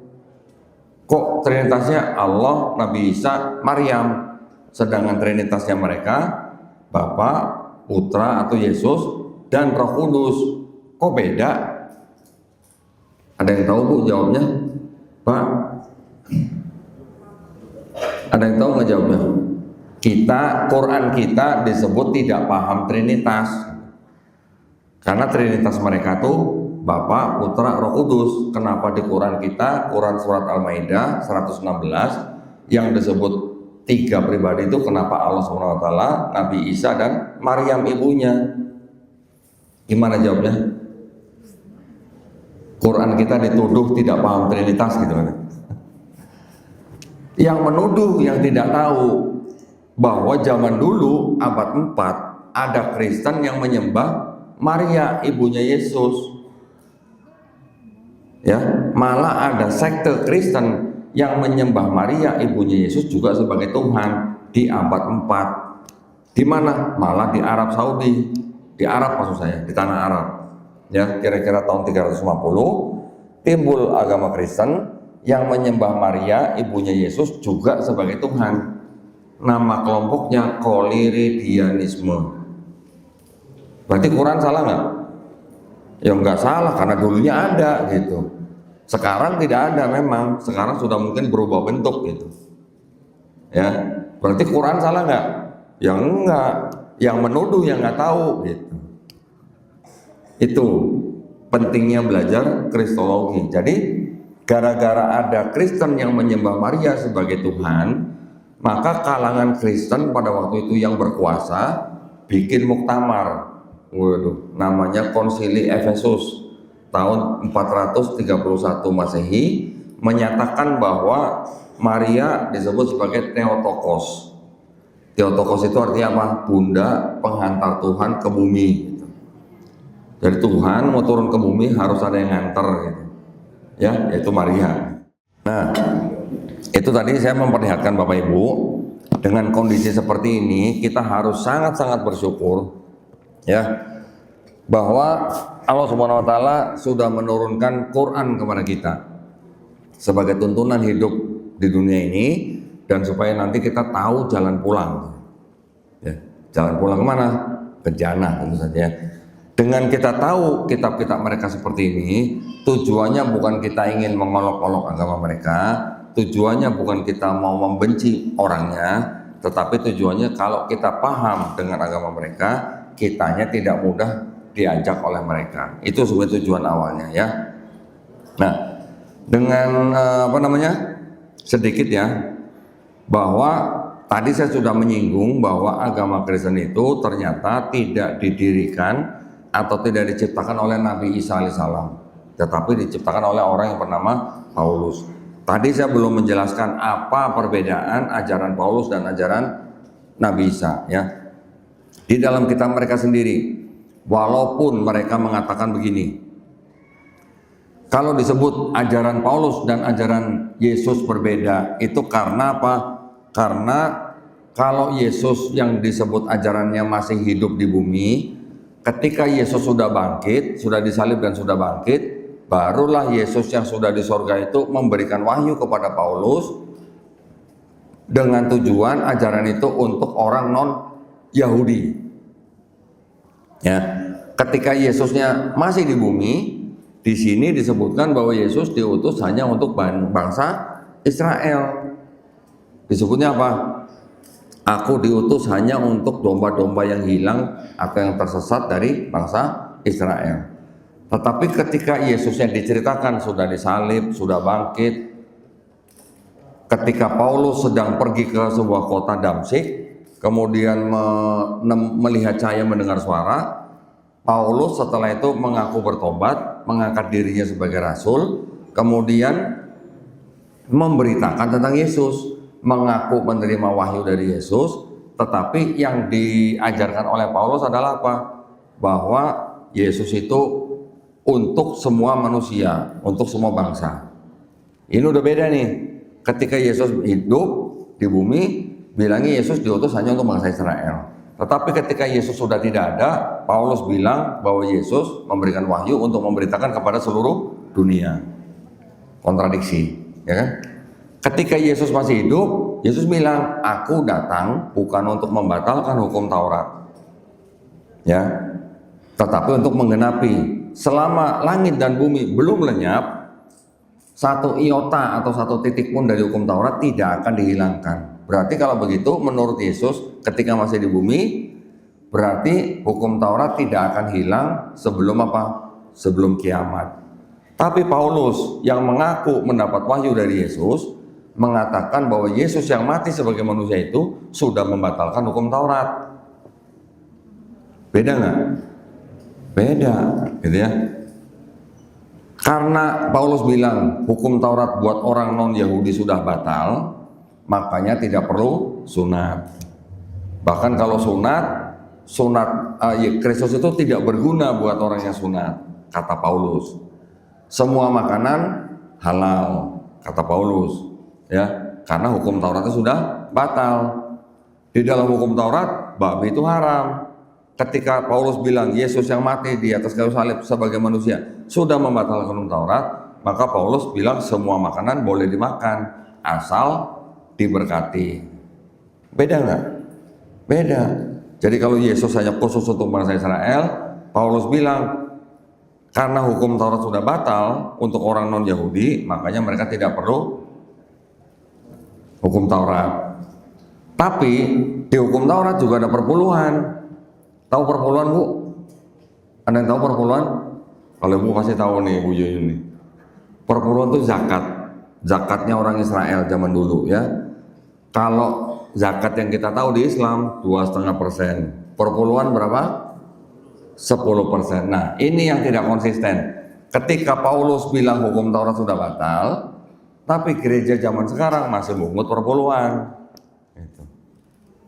Kok Trinitasnya Allah, Nabi Isa, Maryam, sedangkan Trinitasnya mereka Bapa, Putra atau Yesus, dan Roh Kudus. Kok beda? Ada yang tahu Bu jawabnya? Pak? Ada yang tahu nggak jawabnya? Quran kita disebut tidak paham Trinitas. Karena Trinitas mereka tuh Bapa, Putra, Roh Kudus. Kenapa di Quran kita, Quran surat Al-Maidah 116 yang disebut 3 pribadi itu kenapa Allah SWT, Nabi Isa dan Maryam ibunya? Gimana jawabnya? Quran kita dituduh tidak paham Trinitas gitu kan. Yang menuduh yang tidak tahu bahwa zaman dulu abad 4 ada Kristen yang menyembah Maria ibunya Yesus. Ya, malah ada sekte Kristen yang menyembah Maria ibunya Yesus juga sebagai Tuhan di abad 4. Di mana? Malah di Arab Saudi, di Arab maksud saya, di tanah Arab. Ya, kira-kira tahun 350 timbul agama Kristen yang menyembah Maria ibunya Yesus juga sebagai Tuhan. Nama kelompoknya Koliridianisme. Berarti Quran salah nggak? Ya nggak salah karena dulunya ada gitu. Sekarang tidak ada memang. Sekarang sudah mungkin berubah bentuk gitu. Ya, berarti Quran salah nggak? Ya enggak. Yang menuduh yang nggak tahu gitu. Itu pentingnya belajar Kristologi. Jadi gara-gara ada Kristen yang menyembah Maria sebagai Tuhan, maka kalangan Kristen pada waktu itu yang berkuasa bikin muktamar. Waduh, namanya Konsili Efesus tahun 431 Masehi menyatakan bahwa Maria disebut sebagai Theotokos. Theotokos itu artinya apa? Bunda penghantar Tuhan ke bumi. Jadi Tuhan mau turun ke bumi harus ada yang nganter gitu. Ya, yaitu Maria. Nah, itu tadi saya memperlihatkan Bapak Ibu, dengan kondisi seperti ini kita harus sangat-sangat bersyukur ya bahwa Allah Subhanahu wa taala sudah menurunkan Quran kepada kita sebagai tuntunan hidup di dunia ini dan supaya nanti kita tahu jalan pulang. Ya, jalan pulang kemana? Ke jannah tentu saja. Dengan kita tahu kitab-kitab mereka seperti ini, tujuannya bukan kita ingin mengolok-olok agama mereka, tujuannya bukan kita mau membenci orangnya, tetapi tujuannya kalau kita paham dengan agama mereka, kitanya tidak mudah diajak oleh mereka. Itu sebagai tujuan awalnya ya. Nah, dengan sedikit ya, bahwa tadi saya sudah menyinggung bahwa agama Kristen itu ternyata tidak didirikan atau tidak diciptakan oleh Nabi Isa alaihissalam, tetapi diciptakan oleh orang yang bernama Paulus. Tadi saya belum menjelaskan apa perbedaan ajaran Paulus dan ajaran Nabi Isa ya. Di dalam kitab mereka sendiri, walaupun mereka mengatakan begini, kalau disebut ajaran Paulus dan ajaran Yesus berbeda, itu karena apa? Karena kalau Yesus yang disebut ajarannya masih hidup di bumi, ketika Yesus sudah bangkit, sudah disalib dan sudah bangkit, barulah Yesus yang sudah di sorga itu memberikan wahyu kepada Paulus dengan tujuan ajaran itu untuk orang non Yahudi. Ya, ketika Yesusnya masih di bumi, di sini disebutkan bahwa Yesus diutus hanya untuk bangsa Israel. Disebutnya apa? Aku diutus hanya untuk domba-domba yang hilang atau yang tersesat dari bangsa Israel. Tetapi ketika Yesus yang diceritakan sudah disalib, sudah bangkit, ketika Paulus sedang pergi ke sebuah kota Damsyik, kemudian melihat cahaya, mendengar suara, Paulus setelah itu mengaku bertobat, mengangkat dirinya sebagai rasul, kemudian memberitakan tentang Yesus, mengaku menerima wahyu dari Yesus, tetapi yang diajarkan oleh Paulus adalah apa? Bahwa Yesus itu untuk semua manusia, untuk semua bangsa. Ini udah beda nih. Ketika Yesus hidup di bumi, bilangnya Yesus diutus hanya untuk bangsa Israel. Tetapi ketika Yesus sudah tidak ada, Paulus bilang bahwa Yesus memberikan wahyu untuk memberitakan kepada seluruh dunia. Kontradiksi, ya kan? Ketika Yesus masih hidup, Yesus bilang, aku datang bukan untuk membatalkan hukum Taurat, ya, tetapi untuk menggenapi. Selama langit dan bumi belum lenyap, satu iota atau satu titik pun dari hukum Taurat tidak akan dihilangkan. Berarti kalau begitu, menurut Yesus, ketika masih di bumi, berarti hukum Taurat tidak akan hilang sebelum apa? Sebelum kiamat. Tapi Paulus yang mengaku mendapat wahyu dari Yesus, mengatakan bahwa Yesus yang mati sebagai manusia itu sudah membatalkan hukum Taurat. Beda nggak? Beda, gitu ya. Karena Paulus bilang hukum Taurat buat orang non Yahudi sudah batal, makanya tidak perlu sunat. Bahkan kalau sunat Kristus itu tidak berguna buat orang yang sunat, kata Paulus. Semua makanan halal, kata Paulus. Ya, karena hukum Tauratnya sudah batal. Di dalam hukum Taurat, babi itu haram. Ketika Paulus bilang Yesus yang mati di atas kayu salib sebagai manusia sudah membatalkan hukum Taurat, maka Paulus bilang semua makanan boleh dimakan asal diberkati. Beda nggak? Beda. Jadi kalau Yesus hanya khusus untuk bangsa Israel, Paulus bilang karena hukum Taurat sudah batal untuk orang non Yahudi, makanya mereka tidak perlu hukum Taurat. Tapi di hukum Taurat juga ada perpuluhan. Tahu perpuluhan, Bu? Ada yang tahu perpuluhan? Kalau Bu pasti tahu nih, Bu Yuyun nih. Perpuluhan itu zakat. Zakatnya orang Israel zaman dulu ya. Kalau zakat yang kita tahu di Islam 2,5%. Perpuluhan berapa? 10%. Nah, ini yang tidak konsisten. Ketika Paulus bilang hukum Taurat sudah batal, tapi gereja zaman sekarang masih mengut perpuluhan. Gitu.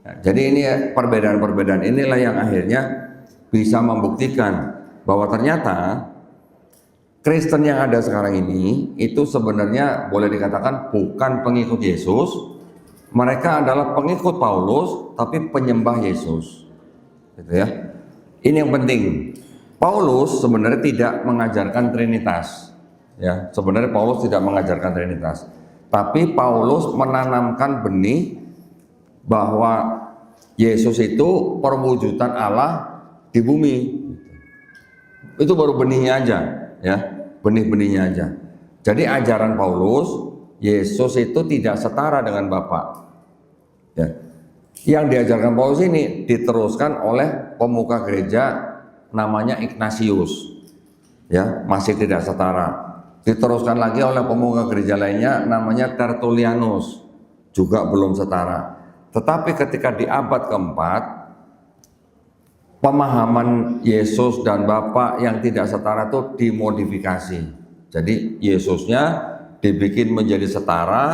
Nah, jadi ini perbedaan-perbedaan inilah yang akhirnya bisa membuktikan bahwa ternyata Kristen yang ada sekarang ini itu sebenarnya boleh dikatakan bukan pengikut Yesus. Mereka adalah pengikut Paulus tapi penyembah Yesus. Gitu ya. Ini yang penting. Paulus sebenarnya tidak mengajarkan Trinitas. Ya, sebenarnya Paulus tidak mengajarkan Trinitas. Tapi Paulus menanamkan benih bahwa Yesus itu perwujudan Allah di bumi. Itu baru benihnya aja, ya, benih-benihnya aja. Jadi ajaran Paulus, Yesus itu tidak setara dengan Bapa. Ya. Yang diajarkan Paulus ini diteruskan oleh pemuka gereja namanya Ignatius, ya, masih tidak setara. Diteruskan lagi oleh pemuka gereja lainnya namanya Tertullianus, juga belum setara. Tetapi ketika di abad keempat, pemahaman Yesus dan Bapa yang tidak setara itu dimodifikasi. Jadi Yesusnya dibikin menjadi setara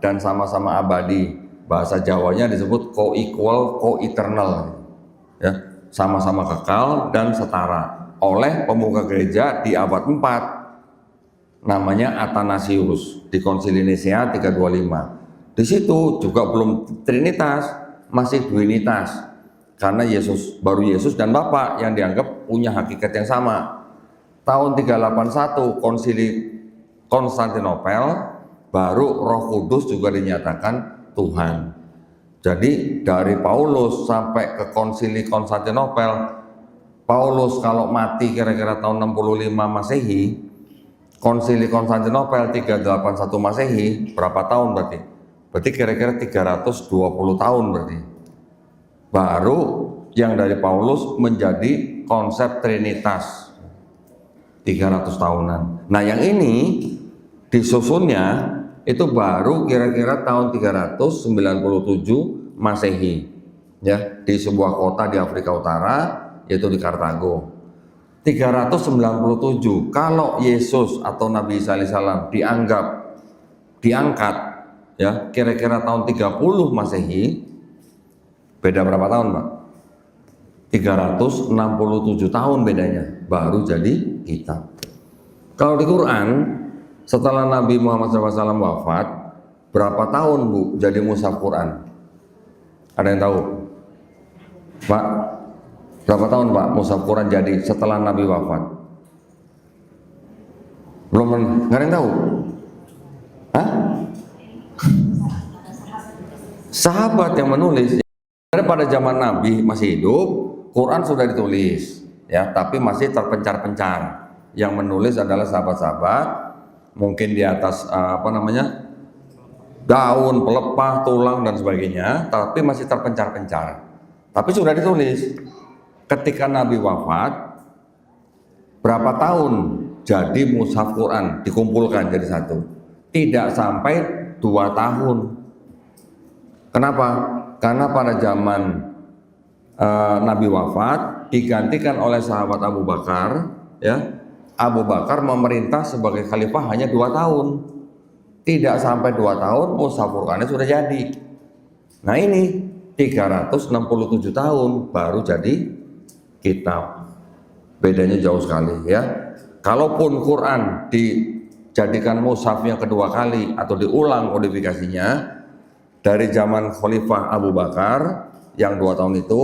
dan sama-sama abadi. Bahasa Jawanya disebut co-equal, co-eternal, ya, sama-sama kekal dan setara oleh pemuka gereja di abad 4 namanya Athanasius di Konsili Nisea 325. Di situ juga belum Trinitas, masih Duinitas, karena baru Yesus dan Bapa yang dianggap punya hakikat yang sama. Tahun 381 Konsili Konstantinopel baru Roh Kudus juga dinyatakan Tuhan. Jadi dari Paulus sampai ke Konsili Konstantinopel, Paulus kalau mati kira-kira tahun 65 Masehi, Konsili Konstantinopel 381 Masehi, berapa tahun berarti? Berarti kira-kira 320 tahun berarti. Baru yang dari Paulus menjadi konsep Trinitas 300 tahunan. Nah yang ini disusunnya itu baru kira-kira tahun 397 Masehi, ya, di sebuah kota di Afrika Utara, yaitu di Kartago. 397 kalau Yesus atau Nabi Isa alaihissalam diangkat, ya, kira-kira tahun 30 Masehi, beda berapa tahun, Pak? 367 tahun bedanya, baru jadi kitab. Kalau di Quran, setelah Nabi Muhammad SAW wafat, berapa tahun Bu jadi mushaf Quran? Ada yang tahu? Pak, berapa tahun Pak mushaf Quran jadi setelah Nabi wafat? Belum, nggak ada yang tahu? Hah? Sahabat yang menulis. Pada zaman Nabi masih hidup, Quran sudah ditulis, ya, tapi masih terpencar-pencar. Yang menulis adalah sahabat-sahabat, mungkin di atas daun, pelepah, tulang dan sebagainya, tapi masih terpencar-pencar. Tapi sudah ditulis. Ketika Nabi wafat, berapa tahun jadi mushaf Quran dikumpulkan jadi satu? Tidak sampai 2 tahun. Kenapa? Karena pada zaman Nabi wafat digantikan oleh sahabat Abu Bakar, ya. Abu Bakar memerintah sebagai khalifah hanya 2 tahun. Tidak sampai 2 tahun mushaf Qurannya sudah jadi. Nah ini 367 tahun baru jadi kitab. Bedanya jauh sekali, ya. Kalaupun Quran dijadikan mushaf yang kedua kali atau diulang kodifikasinya dari zaman Khalifah Abu Bakar yang 2 tahun itu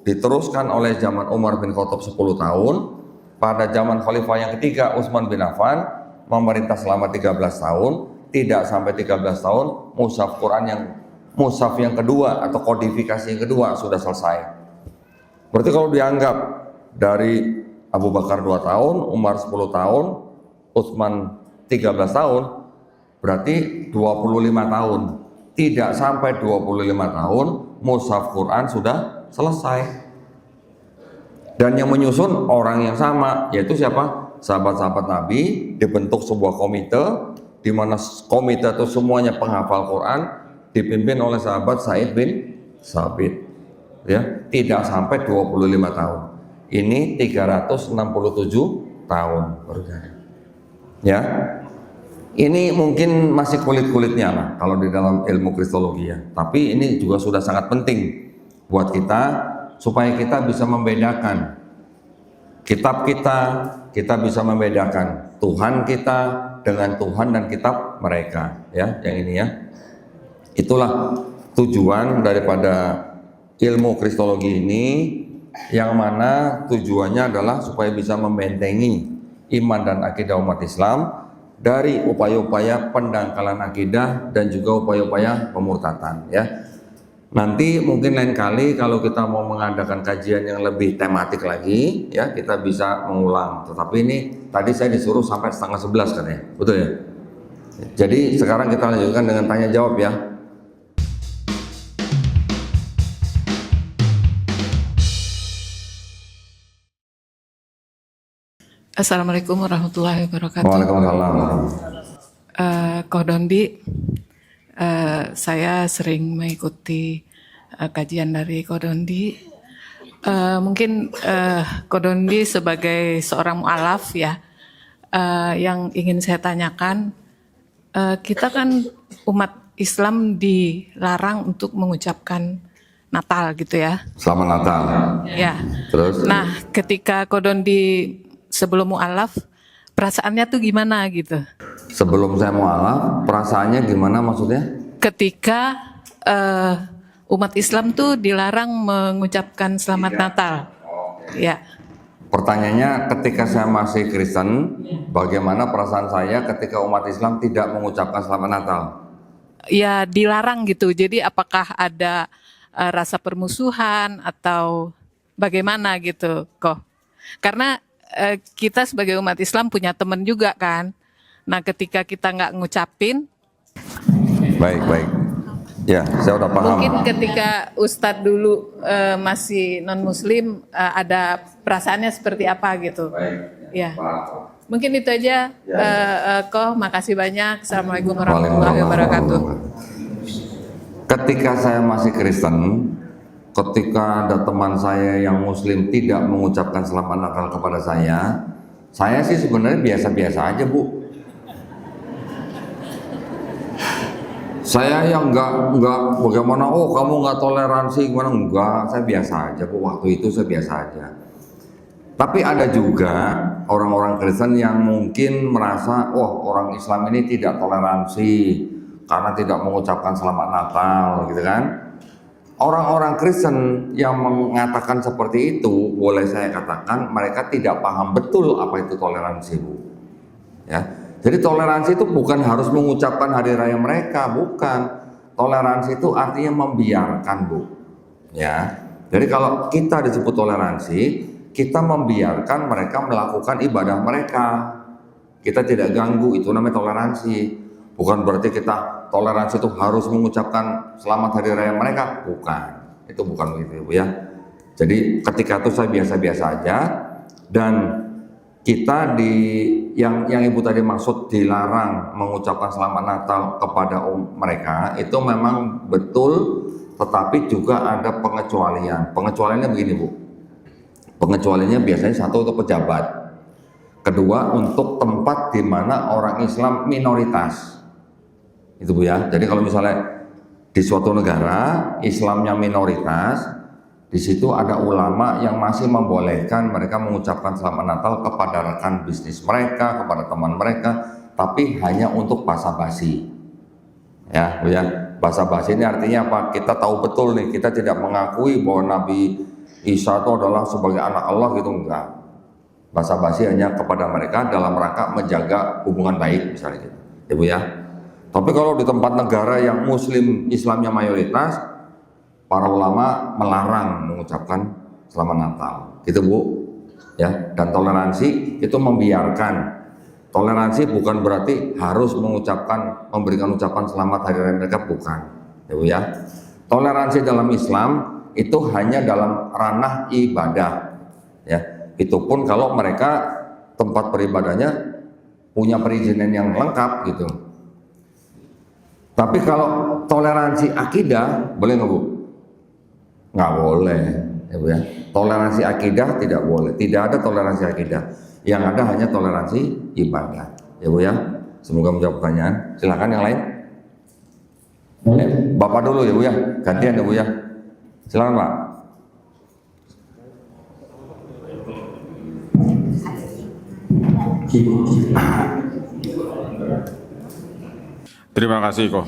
diteruskan oleh zaman Umar bin Khattab 10 tahun. Pada zaman Khalifah yang ketiga Utsman bin Affan memerintah selama 13 tahun, tidak sampai 13 tahun mushaf Quran mushaf yang kedua atau kodifikasi yang kedua sudah selesai. Berarti kalau dianggap dari Abu Bakar 2 tahun, Umar 10 tahun, Utsman 13 tahun, berarti 25 tahun. Tidak sampai 25 tahun mushaf Quran sudah selesai. Dan yang menyusun orang yang sama, yaitu siapa? Sahabat-sahabat Nabi. Dibentuk sebuah komite, di mana komite itu semuanya penghafal Quran, dipimpin oleh sahabat Sa'id bin Sabit, ya, tidak sampai 25 tahun. Ini 367 tahun baru jadi. Ya, ini mungkin masih kulit-kulitnya lah kalau di dalam ilmu kristologi, ya. Tapi ini juga sudah sangat penting buat kita supaya kita bisa membedakan kitab kita bisa membedakan Tuhan kita dengan Tuhan dan kitab mereka, ya, yang ini, ya. Itulah tujuan daripada ilmu kristologi ini, yang mana tujuannya adalah supaya bisa membentengi iman dan akidah umat Islam dari upaya-upaya pendangkalan akidah dan juga upaya-upaya pemurtatan, ya. Nanti mungkin lain kali kalau kita mau mengadakan kajian yang lebih tematik lagi, ya kita bisa mengulang. Tetapi ini tadi saya disuruh sampai 10:30 katanya, betul ya? Jadi sekarang kita lanjutkan dengan tanya jawab ya. Assalamualaikum warahmatullahi wabarakatuh. Waalaikumsalam. Koh Dondi, saya sering mengikuti kajian dari Koh Dondi. Mungkin Koh Dondi sebagai seorang mu'alaf ya, yang ingin saya tanyakan, kita kan umat Islam dilarang untuk mengucapkan Natal gitu ya. Selamat Natal. Ya. Terus? Nah, ketika Koh Dondi sebelum mu'alaf, perasaannya tuh gimana gitu? Sebelum saya mualaf, perasaannya gimana maksudnya? Ketika umat Islam tuh dilarang mengucapkan Selamat Natal. Ya. Pertanyaannya, ketika saya masih Kristen, bagaimana perasaan saya ketika umat Islam tidak mengucapkan Selamat Natal? Ya, dilarang gitu. Jadi apakah ada rasa permusuhan atau bagaimana gitu, Koh? Karena kita sebagai umat Islam punya teman juga kan. Nah, ketika kita nggak ngucapin. Baik. Ya, saya udah paham. Mungkin ketika Ustadz dulu masih non-Muslim, ada perasaannya seperti apa gitu. Baik. Ya. Mungkin itu aja, Koh. Makasih banyak. Assalamualaikum warahmatullahi wabarakatuh. Ketika saya masih Kristen, ketika ada teman saya yang Muslim tidak mengucapkan Selamat Natal kepada saya sih sebenarnya biasa-biasa aja, Bu. Saya yang enggak bagaimana, oh kamu enggak toleransi gimana, enggak, saya biasa aja, Bu. Waktu itu saya biasa aja. Tapi ada juga orang-orang Kristen yang mungkin merasa, oh orang Islam ini tidak toleransi karena tidak mengucapkan Selamat Natal, gitu kan. Orang-orang Kristen yang mengatakan seperti itu, boleh saya katakan mereka tidak paham betul apa itu toleransi, Bu. Ya. Jadi toleransi itu bukan harus mengucapkan hari raya mereka, bukan. Toleransi itu artinya membiarkan, Bu. Ya. Jadi kalau kita disebut toleransi, kita membiarkan mereka melakukan ibadah mereka. Kita tidak ganggu, itu namanya toleransi. Bukan berarti kita toleransi itu harus mengucapkan selamat hari raya mereka, bukan. Itu bukan begitu, Bu ya. Jadi ketika itu saya biasa-biasa aja, dan kita yang Ibu tadi maksud dilarang mengucapkan Selamat Natal kepada mereka, itu memang betul, tetapi juga ada pengecualian. Pengecualiannya begini, Bu. Pengecualiannya biasanya satu untuk pejabat, kedua untuk tempat di mana orang Islam minoritas. Itu, Bu ya. Jadi kalau misalnya di suatu negara Islamnya minoritas, di situ ada ulama yang masih membolehkan mereka mengucapkan Selamat Natal kepada rekan bisnis mereka, kepada teman mereka, tapi hanya untuk basa-basi. Ya, Bu ya. Basa-basi ini artinya apa? Kita tahu betul nih, kita tidak mengakui bahwa Nabi Isa itu adalah sebagai anak Allah gitu, enggak. Basa-basi hanya kepada mereka dalam rangka menjaga hubungan baik misalnya gitu. Ya, Bu ya. Tapi kalau di tempat negara yang Muslim Islamnya mayoritas, para ulama melarang mengucapkan Selamat Natal, gitu, Bu. Ya, dan toleransi itu membiarkan. Toleransi bukan berarti harus memberikan ucapan selamat hari raya mereka, bukan. Ya, Bu ya. Toleransi dalam Islam itu hanya dalam ranah ibadah. Ya, itu pun kalau mereka tempat beribadahnya punya perizinan yang lengkap gitu. Tapi kalau toleransi akidah boleh nggak, Bu? Nggak boleh, ya, Bu ya. Toleransi akidah tidak boleh, tidak ada toleransi akidah. Yang ada hanya toleransi ibadah, ya, Bu ya. Semoga menjawab pertanyaan. Silakan yang lain. Bapak dulu ya, Bu ya, gantian ya, Bu ya. Silakan, Pak. Terima kasih, Ko.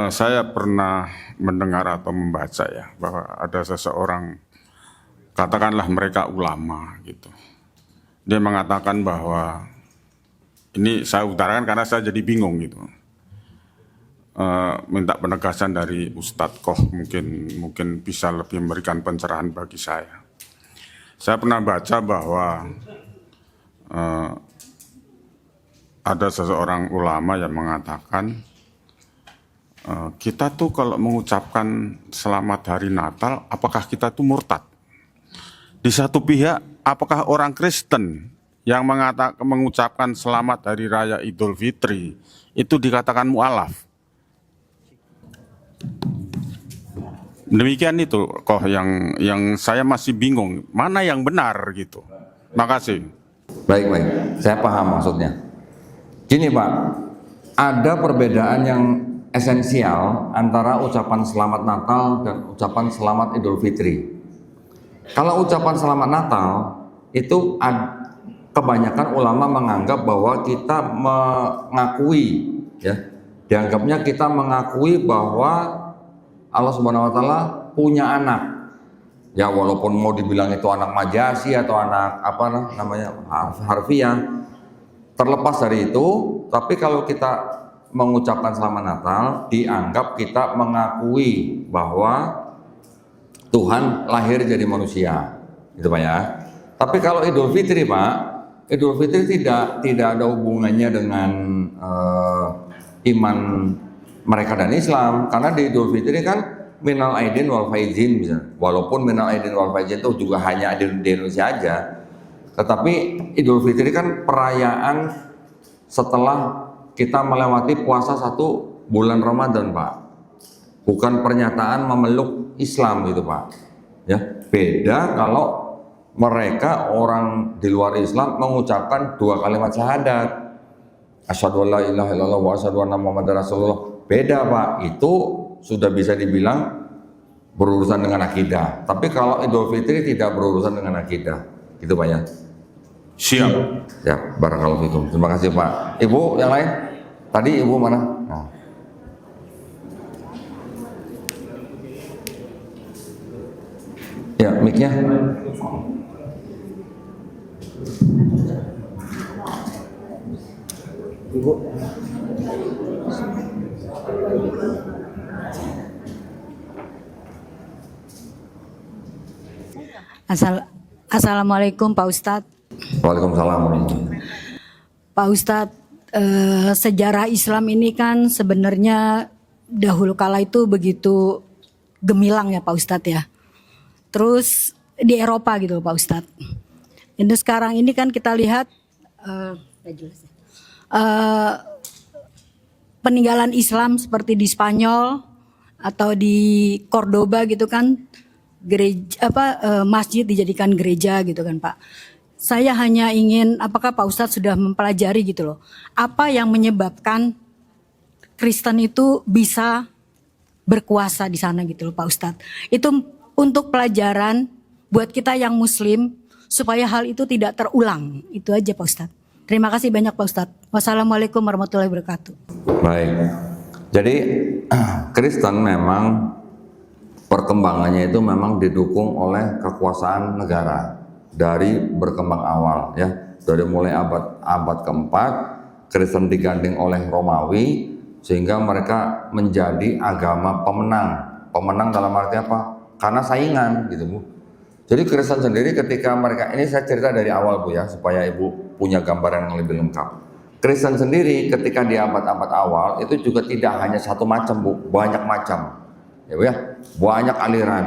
Saya pernah mendengar atau membaca ya bahwa ada seseorang, katakanlah mereka ulama gitu. Dia mengatakan bahwa, ini saya utarakan karena saya jadi bingung gitu. minta penegasan dari Ustadz Koh, mungkin bisa lebih memberikan pencerahan bagi saya. Saya pernah baca bahwa ada seseorang ulama yang mengatakan kita tuh kalau mengucapkan selamat hari Natal, apakah kita tuh murtad? Di satu pihak, apakah orang Kristen yang mengucapkan selamat hari raya Idul Fitri itu dikatakan mu'alaf? Demikian itu kok yang saya masih bingung, mana yang benar gitu. Makasih. Baik, saya paham maksudnya. Gini Pak, ada perbedaan yang esensial antara ucapan selamat Natal dan ucapan selamat Idul Fitri. Kalau ucapan selamat Natal itu kebanyakan ulama menganggap bahwa kita mengakui, ya, dianggapnya kita mengakui bahwa Allah Subhanahu wa taala punya anak. Ya walaupun mau dibilang itu anak majasi atau anak apa namanya harfiah, terlepas dari itu, tapi kalau kita mengucapkan selamat Natal dianggap kita mengakui bahwa Tuhan lahir jadi manusia, gitu Pak ya. Tapi kalau Idul Fitri Pak, Idul Fitri tidak ada hubungannya dengan iman mereka dan Islam, karena di Idul Fitri kan minal aidin wal faizin bisa. Walaupun minal aidin wal faizin itu juga hanya ada di Indonesia aja. Tetapi Idul Fitri kan perayaan setelah kita melewati puasa 1 bulan Ramadan, Pak. Bukan pernyataan memeluk Islam gitu, Pak. Ya, beda kalau mereka orang di luar Islam mengucapkan 2 kalimat syahadat. Asyhadu an la ilaha illallah wa asyhadu anna Muhammadar Rasulullah. Beda Pak, itu sudah bisa dibilang berurusan dengan akidah. Tapi kalau Idul Fitri tidak berurusan dengan akidah, gitu Pak ya. Siap. Ya, barakallahu fikum. Terima kasih Pak. Ibu yang lain? Tadi Ibu mana? Nah. Ya, mic-nya. Ibu. Assalamualaikum Pak Ustadz. Waalaikumsalam. Pak Ustadz, sejarah Islam ini kan sebenarnya dahulu kala itu begitu gemilang ya Pak Ustadz ya. Terus di Eropa gitu Pak Ustadz. Ini sekarang ini kan kita lihat peninggalan Islam seperti di Spanyol atau di Cordoba gitu kan, gereja masjid dijadikan gereja gitu kan Pak. Saya hanya ingin, apakah Pak Ustadz sudah mempelajari gitu loh, apa yang menyebabkan Kristen itu bisa berkuasa di sana gitu loh Pak Ustadz. Itu untuk pelajaran buat kita yang Muslim supaya hal itu tidak terulang. Itu aja Pak Ustadz. Terima kasih banyak Pak Ustadz. Wassalamualaikum warahmatullahi wabarakatuh. Baik, jadi Kristen memang perkembangannya itu memang didukung oleh kekuasaan negara dari berkembang awal ya, dari mulai abad keempat Kristen digandeng oleh Romawi sehingga mereka menjadi agama pemenang dalam arti apa? Karena saingan gitu Bu. Jadi Kristen sendiri ketika mereka, ini saya cerita dari awal Bu ya, supaya Ibu punya gambaran yang lebih lengkap. Kristen sendiri ketika di abad-abad awal itu juga tidak hanya satu macam Bu, banyak macam. Ya Bu ya, banyak aliran.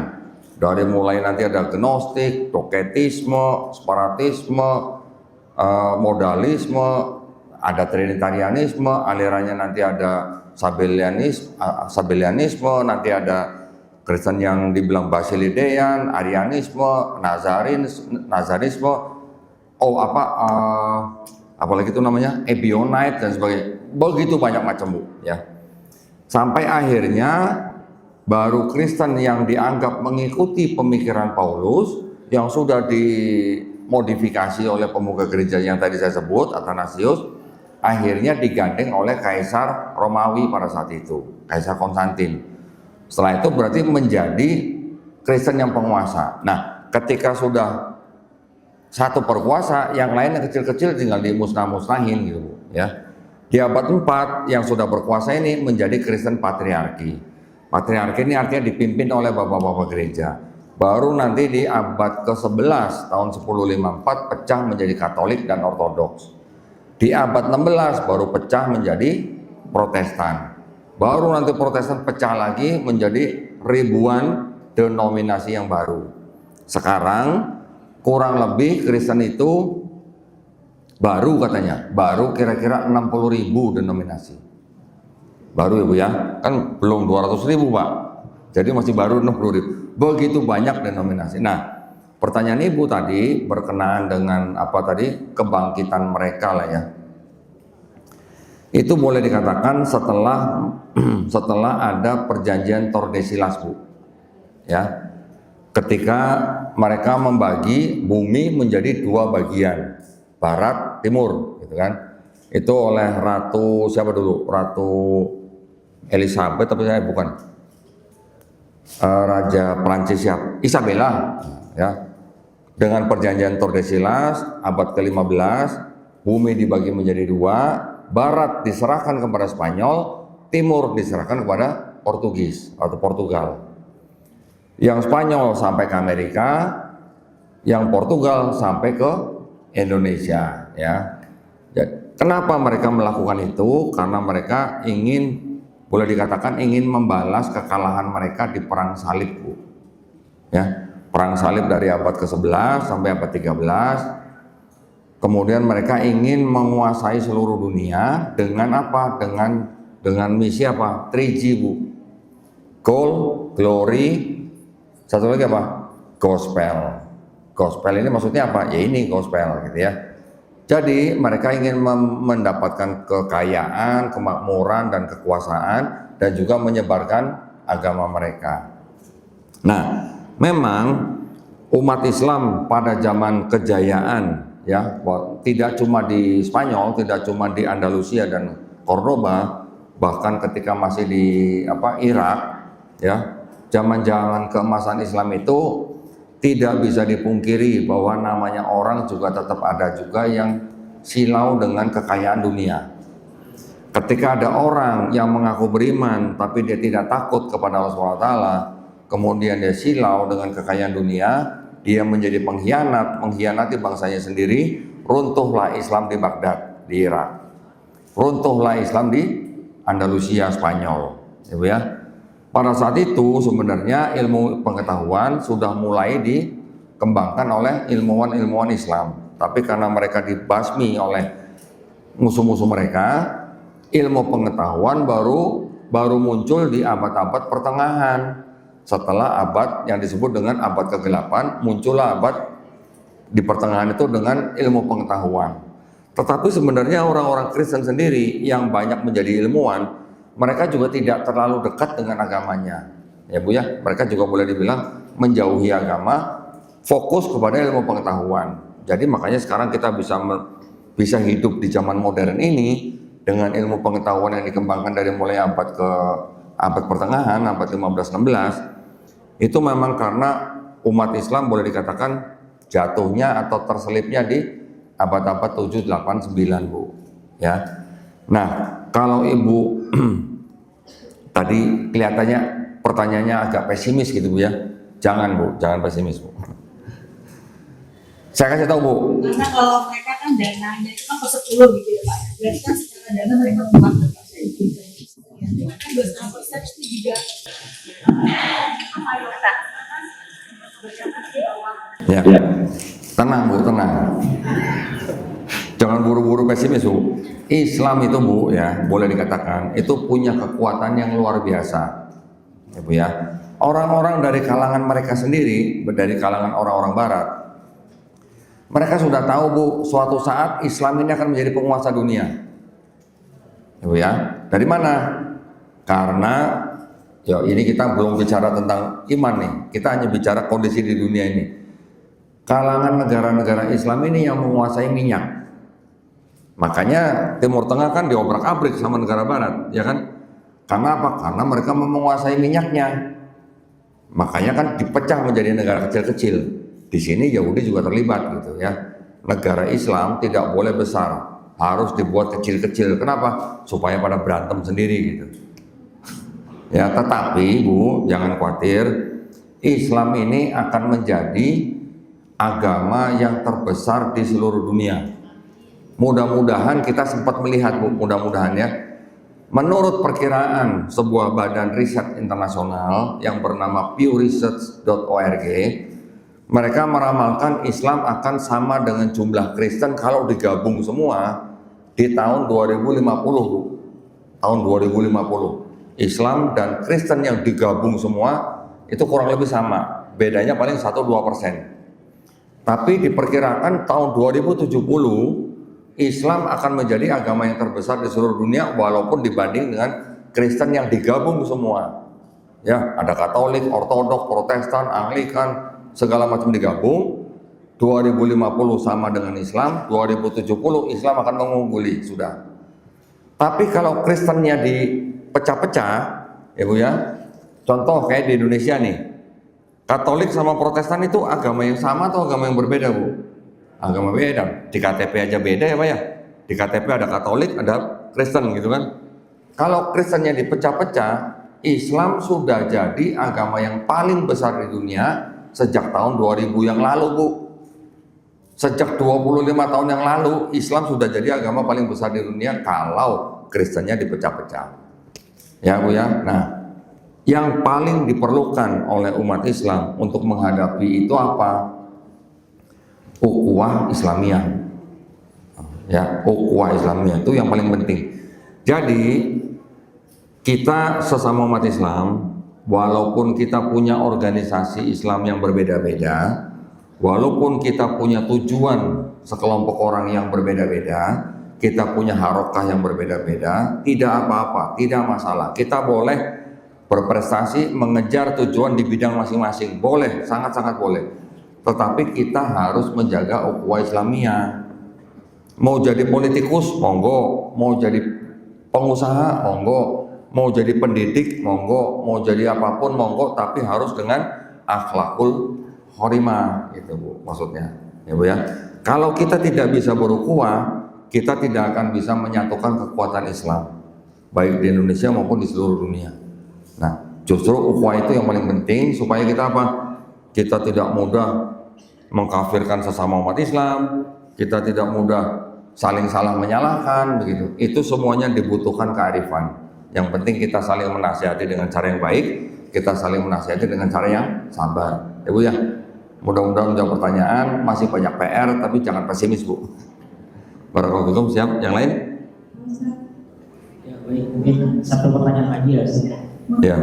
Dari mulai nanti ada gnostik, doketisme, sparatisme, modalisme, ada trinitarianisme, alirannya nanti ada sabellianisme, nanti ada Kristen yang dibilang Basilidean, Arianisme, Nazarisme, apalagi itu namanya Ebionite dan sebagainya. Begitu banyak macam Bu ya. Sampai akhirnya baru Kristen yang dianggap mengikuti pemikiran Paulus yang sudah dimodifikasi oleh pemuka gereja yang tadi saya sebut, Athanasius, akhirnya digandeng oleh Kaisar Romawi pada saat itu, Kaisar Konstantin. Setelah itu berarti menjadi Kristen yang penguasa. Nah, ketika sudah satu berkuasa, yang lain yang kecil-kecil tinggal dimusnah-musnahin gitu, ya. Di abad 4 yang sudah berkuasa ini menjadi Kristen patriarki. Patriarki ini artinya dipimpin oleh bapak-bapak gereja. Baru nanti di abad ke-11 tahun 1054 pecah menjadi Katolik dan Ortodoks. Di abad 16 baru pecah menjadi Protestan. Baru nanti Protestan pecah lagi menjadi ribuan denominasi yang baru. Sekarang kurang lebih Kristen itu baru katanya, baru kira-kira 60.000 denominasi. Baru ya Bu ya, kan belum 200.000 Pak. Jadi masih baru 60.000. Begitu banyak denominasi. Nah, pertanyaan Ibu tadi berkenaan dengan apa tadi, kebangkitan mereka lah ya. Itu boleh dikatakan setelah ada perjanjian Tordesillas Bu. Ya. Ketika mereka membagi bumi menjadi dua bagian, barat, timur, gitu kan. Itu oleh Ratu siapa dulu? Ratu Elizabeth tapi saya bukan. Raja Prancis siapa? Isabella, ya. Dengan perjanjian Tordesillas abad ke-15, bumi dibagi menjadi dua, barat diserahkan kepada Spanyol, timur diserahkan kepada Portugis atau Portugal. Yang Spanyol sampai ke Amerika, yang Portugal sampai ke Indonesia, ya. Kenapa mereka melakukan itu? Karena mereka ingin, boleh dikatakan ingin membalas kekalahan mereka di perang salib, Bu. Ya, perang salib dari abad ke-11 sampai abad 13. Kemudian mereka ingin menguasai seluruh dunia dengan apa? Dengan misi apa? 3G, Bu. Gold, glory, satu lagi apa? Gospel. Gospel ini maksudnya apa? Ya ini gospel gitu ya. Jadi mereka ingin mendapatkan kekayaan, kemakmuran dan kekuasaan dan juga menyebarkan agama mereka. Nah, memang umat Islam pada zaman kejayaan ya, tidak cuma di Spanyol, tidak cuma di Andalusia dan Cordoba, bahkan ketika masih di Irak ya, zaman-zaman keemasan Islam itu tidak bisa dipungkiri bahwa namanya orang juga tetap ada juga yang silau dengan kekayaan dunia. Ketika ada orang yang mengaku beriman tapi dia tidak takut kepada Allah SWT, kemudian dia silau dengan kekayaan dunia, dia menjadi pengkhianat, mengkhianati bangsanya sendiri, runtuhlah Islam di Baghdad, di Irak. Runtuhlah Islam di Andalusia, Spanyol. Ya. Pada saat itu sebenarnya ilmu pengetahuan sudah mulai dikembangkan oleh ilmuwan-ilmuwan Islam. Tapi karena mereka dibasmi oleh musuh-musuh mereka, ilmu pengetahuan baru muncul di abad-abad pertengahan. Setelah abad yang disebut dengan abad ke-8, muncullah abad di pertengahan itu dengan ilmu pengetahuan. Tetapi sebenarnya orang-orang Kristen sendiri yang banyak menjadi ilmuwan, mereka juga tidak terlalu dekat dengan agamanya, ya Bu ya. Mereka juga boleh dibilang menjauhi agama, fokus kepada ilmu pengetahuan. Jadi makanya sekarang kita bisa hidup di zaman modern ini dengan ilmu pengetahuan yang dikembangkan dari mulai abad pertengahan, abad 15-16. Itu memang karena umat Islam boleh dikatakan jatuhnya atau terselipnya di abad-abad 7, 8, 9 Bu. Ya. Nah, kalau Ibu tadi kelihatannya pertanyaannya agak pesimis gitu Bu ya. Jangan Bu, jangan pesimis Bu. Saya kasih tahu Bu. Karena kalau mereka kan dananya itu kan per 10 gitu ya Pak. Berarti kan secara dana mereka membantu Pak. Kan 2,5% itu juga Ya, tenang Bu, tenang. Jangan buru-buru pesimis Bu. Islam itu Bu ya, boleh dikatakan itu punya kekuatan yang luar biasa, ya Bu ya. Orang-orang dari kalangan mereka sendiri, dari kalangan orang-orang Barat, mereka sudah tahu Bu, suatu saat Islam ini akan menjadi penguasa dunia, ya Bu ya. Dari mana? Karena ya ini kita belum bicara tentang iman nih, kita hanya bicara kondisi di dunia ini. Kalangan negara-negara Islam ini yang menguasai minyak. Makanya Timur Tengah kan diobrak-abrik sama negara Barat, ya kan? Karena apa? Karena mereka menguasai minyaknya. Makanya kan dipecah menjadi negara kecil-kecil. Di sini Yahudi juga terlibat gitu ya. Negara Islam tidak boleh besar harus dibuat kecil-kecil. Kenapa? Supaya pada berantem sendiri gitu. Ya, tetapi Bu, jangan khawatir, Islam ini akan menjadi agama yang terbesar di seluruh dunia. Mudah-mudahan kita sempat melihat Bu, mudah-mudahan ya. Menurut perkiraan sebuah badan riset internasional yang bernama pewresearch.org, mereka meramalkan Islam akan sama dengan jumlah Kristen kalau digabung semua di tahun 2050 Bu. Tahun 2050 Islam dan Kristen yang digabung semua itu kurang lebih sama, bedanya paling 1-2%. Tapi diperkirakan tahun 2070 Islam akan menjadi agama yang terbesar di seluruh dunia, walaupun dibanding dengan Kristen yang digabung semua. Ya, ada Katolik, Ortodok, Protestan, Anglikan, segala macam digabung. 2050 sama dengan Islam, 2070 Islam akan mengungguli sudah. Tapi kalau Kristennya dipecah-pecah, ya Bu ya, contoh kayak di Indonesia nih, Katolik sama Protestan itu agama yang sama atau agama yang berbeda Bu? Agama beda, di KTP aja beda ya Pak ya. Di KTP ada Katolik, ada Kristen gitu kan. Kalau Kristennya dipecah-pecah, Islam sudah jadi agama yang paling besar di dunia sejak tahun 2000 yang lalu Bu. Sejak 25 tahun yang lalu Islam sudah jadi agama paling besar di dunia kalau Kristennya dipecah-pecah. Ya Bu ya. Nah, yang paling diperlukan oleh umat Islam untuk menghadapi itu apa? Ukhuwah Islamiyah. Ya, ukhuwah Islamiyah itu yang paling penting. Jadi kita sesama umat Islam, walaupun kita punya organisasi Islam yang berbeda-beda, walaupun kita punya tujuan sekelompok orang yang berbeda-beda, kita punya harokah yang berbeda-beda, tidak apa-apa, tidak masalah. Kita boleh berprestasi mengejar tujuan di bidang masing-masing, boleh, sangat-sangat boleh. Tetapi kita harus menjaga ukhuwah Islamiyah. Mau jadi politikus, monggo. Mau jadi pengusaha, monggo. Mau jadi pendidik, monggo. Mau jadi apapun, monggo. Tapi harus dengan akhlakul khorimah, gitu Bu, maksudnya. Ya Bu ya. Kalau kita tidak bisa berukhuwah, kita tidak akan bisa menyatukan kekuatan Islam, baik di Indonesia maupun di seluruh dunia. Nah, justru ukhuwah itu yang paling penting supaya kita apa? Kita tidak mudah mengkafirkan sesama umat Islam, kita tidak mudah saling salah menyalahkan begitu. Itu semuanya dibutuhkan kearifan. Yang penting kita saling menasihati dengan cara yang baik, kita saling menasihati dengan cara yang sabar. Ya Bu ya. Mudah-mudahan menjawab pertanyaan, masih banyak PR tapi jangan pesimis Bu. Barakallahu siap. Yang lain? Ya baik, mungkin satu pertanyaan lagi ya. Ya.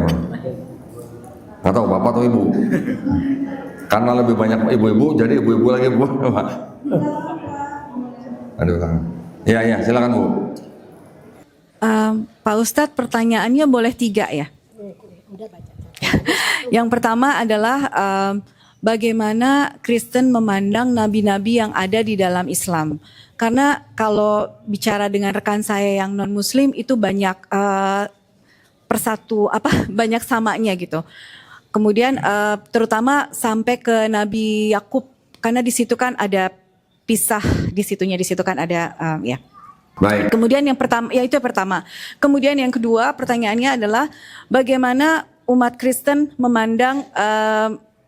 Nggak tahu Bapak atau Ibu? Karena lebih banyak ibu-ibu, jadi ibu-ibu lagi Bu. Aduh, ya silakan Bu. Pak Ustadz, pertanyaannya boleh 3 ya? Yang pertama adalah bagaimana Kristen memandang nabi-nabi yang ada di dalam Islam? Karena kalau bicara dengan rekan saya yang non-Muslim itu banyak banyak samanya gitu. Kemudian terutama sampai ke Nabi Yakub, karena di situ kan ada pisah, di situ kan ada ya. Baik. Kemudian yang pertama, ya itu yang pertama. Kemudian yang kedua pertanyaannya adalah bagaimana umat Kristen memandang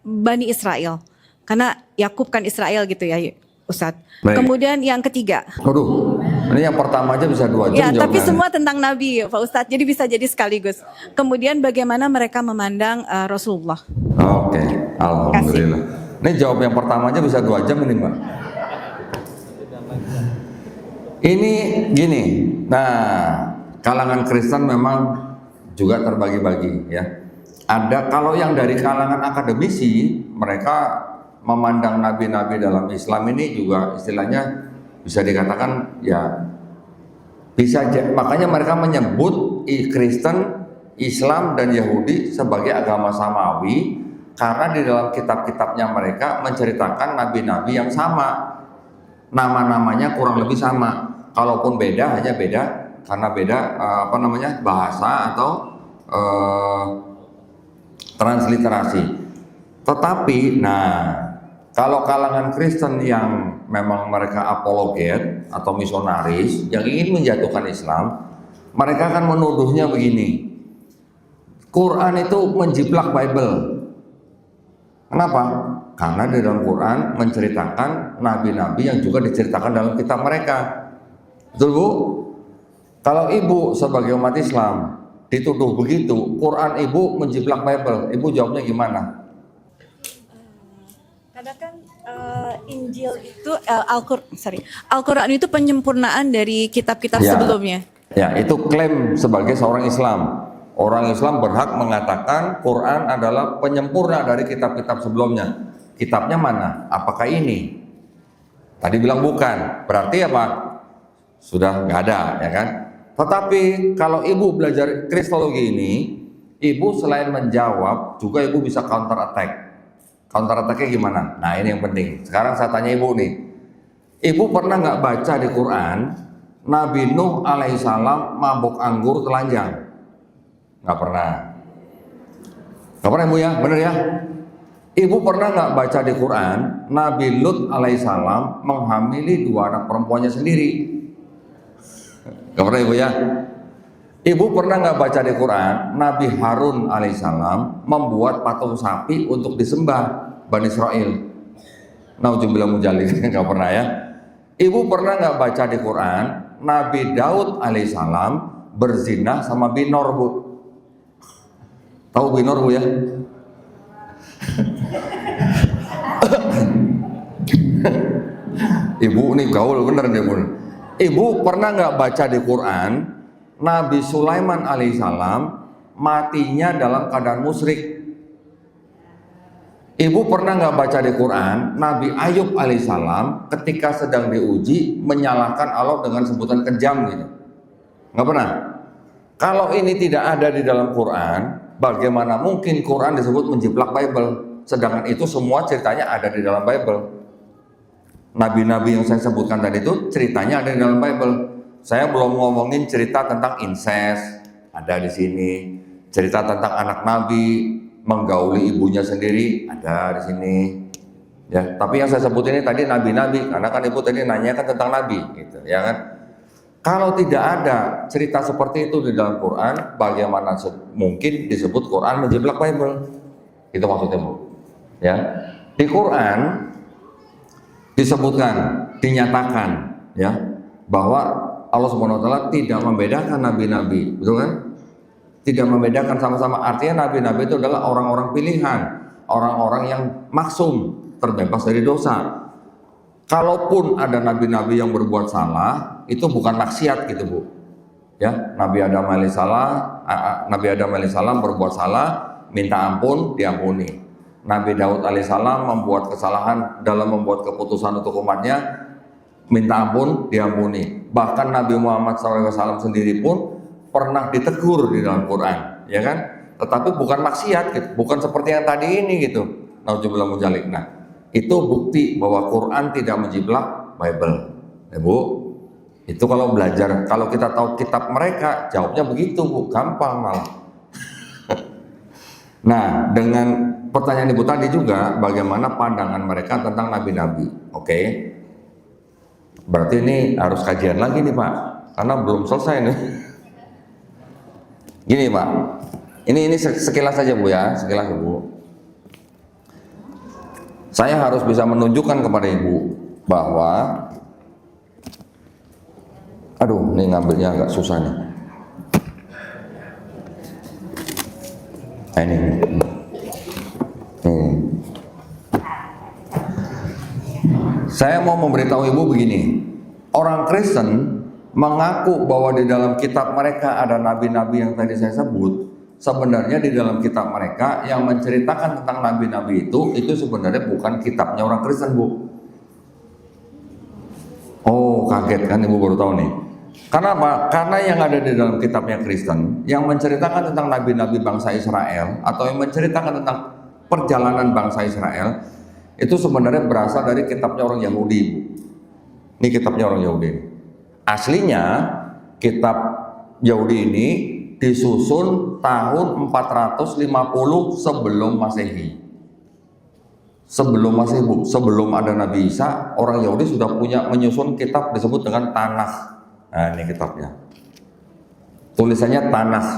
Bani Israel, karena Yakub kan Israel gitu ya Ustadz. Baik. Kemudian yang ketiga. Waduh, ini yang pertama aja bisa 2 jam Ya, tapi jawabannya. semua tentang Nabi Pak Ustadz, jadi bisa jadi sekaligus. Kemudian bagaimana mereka memandang Rasulullah. Oke, alhamdulillah. Ini jawab yang pertama aja bisa 2 jam ini Mbak. Ini gini, nah kalangan Kristen memang juga terbagi-bagi ya. Ada kalau yang dari kalangan akademisi, mereka memandang nabi-nabi dalam Islam ini juga istilahnya bisa dikatakan ya bisa, makanya mereka menyebut Kristen, Islam dan Yahudi sebagai agama samawi karena di dalam kitab-kitabnya mereka menceritakan nabi-nabi yang sama, nama-namanya kurang lebih sama, kalaupun beda hanya beda karena beda bahasa atau transliterasi. Tetapi nah kalau kalangan Kristen yang memang mereka apologet atau misionaris yang ingin menjatuhkan Islam, mereka akan menuduhnya begini. Quran itu menjiplak Bible. Kenapa? Karena di dalam Quran menceritakan nabi-nabi yang juga diceritakan dalam kitab mereka. Betul Bu? Kalau Ibu sebagai umat Islam dituduh begitu, Quran Ibu menjiplak Bible, Ibu jawabnya gimana? Karena kan Injil itu Al-Quran itu penyempurnaan dari kitab-kitab sebelumnya. Ya, itu klaim sebagai seorang Islam. Orang Islam berhak mengatakan Quran adalah penyempurna dari kitab-kitab sebelumnya. Kitabnya mana? Apakah ini? Tadi bilang bukan. Berarti apa? Sudah nggak ada, ya kan? Tetapi kalau Ibu belajar Kristologi ini, Ibu selain menjawab, juga Ibu bisa counter attack. Counter attacknya gimana? Nah ini yang penting. Sekarang saya tanya Ibu nih. Ibu pernah nggak baca di Quran Nabi Nuh alaihissalam mabuk anggur telanjang? Nggak pernah. Nggak pernah Ibu ya? Bener ya? Ibu pernah nggak baca di Quran Nabi Lut alaihissalam menghamili 2 anak perempuannya sendiri? Nggak pernah Ibu ya? Ibu pernah nggak baca di Quran Nabi Harun alaihissalam membuat patung sapi untuk disembah Bani Israel? Nauzubillah mujalik, nggak pernah ya? Ibu pernah nggak baca di Quran Nabi Daud alaihissalam berzina sama Binor Bu? Tahu Binor Bu ya? Ibu nih gaul bener deh Bu. Ibu pernah nggak baca di Quran Nabi Sulaiman alaihissalam matinya dalam keadaan musyrik? Ibu pernah nggak baca di Quran Nabi Ayub alaihissalam ketika sedang diuji menyalahkan Allah dengan sebutan kejam gitu? Nggak pernah. Kalau ini tidak ada di dalam Quran, bagaimana mungkin Quran disebut menjiplak Bible? Sedangkan itu semua ceritanya ada di dalam Bible. Nabi-nabi yang saya sebutkan tadi itu ceritanya ada di dalam Bible. Saya belum ngomongin cerita tentang incest, ada di sini. Cerita tentang anak nabi menggauli ibunya sendiri, ada di sini. Ya, tapi yang saya sebut ini tadi nabi-nabi, karena kan Ibu tadi nanya kan tentang nabi, gitu, ya kan? Kalau tidak ada cerita seperti itu di dalam Quran, bagaimana mungkin disebut Quran menjiplak Bible? Itu maksudnya Bu. Ya, di Quran disebutkan, dinyatakan, ya, bahwa Allah Subhanahu Wa Taala tidak membedakan nabi-nabi, betul kan? Tidak membedakan sama-sama. Artinya nabi-nabi itu adalah orang-orang pilihan, orang-orang yang maksum, terbebas dari dosa. Kalaupun ada nabi-nabi yang berbuat salah, itu bukan maksiat gitu Bu. Ya, Nabi Adam alaihissalam berbuat salah, minta ampun, diampuni. Nabi Daud alaihissalam membuat kesalahan dalam membuat keputusan untuk umatnya, minta ampun, diampuni. Bahkan Nabi Muhammad SAW sendiri pun pernah ditegur di dalam Quran, ya kan? Tetapi bukan maksiat, gitu. Bukan seperti yang tadi ini gitu. Nauzubillah mujalik. Nah, itu bukti bahwa Quran tidak menjiplak Bible, ya Bu. Itu kalau belajar, kalau kita tahu kitab mereka, jawabnya begitu Bu, gampang malah. Nah, dengan pertanyaan Ibu tadi juga, bagaimana pandangan mereka tentang nabi-nabi? Oke. Berarti ini harus kajian lagi nih Pak, karena belum selesai nih. Gini Pak, ini sekilas saja Bu ya, sekilas Bu. Saya harus bisa menunjukkan kepada Ibu bahwa, aduh, ini ngambilnya agak susah nih. Nah, ini. Saya mau memberitahu Ibu begini, orang Kristen mengaku bahwa di dalam kitab mereka ada nabi-nabi yang tadi saya sebut. Sebenarnya di dalam kitab mereka yang menceritakan tentang nabi-nabi itu sebenarnya bukan kitabnya orang Kristen Bu. Oh kaget kan Ibu baru tahu nih. Karena apa? Karena yang ada di dalam kitabnya Kristen yang menceritakan tentang nabi-nabi bangsa Israel atau yang menceritakan tentang perjalanan bangsa Israel itu sebenarnya berasal dari kitabnya orang Yahudi Bu. Ini kitabnya orang Yahudi. Aslinya kitab Yahudi ini disusun tahun 450 sebelum Masehi. Sebelum Masehi Bu, sebelum ada Nabi Isa, orang Yahudi sudah menyusun kitab disebut dengan Tanakh. Nah, ini kitabnya. Tulisannya Tanakh.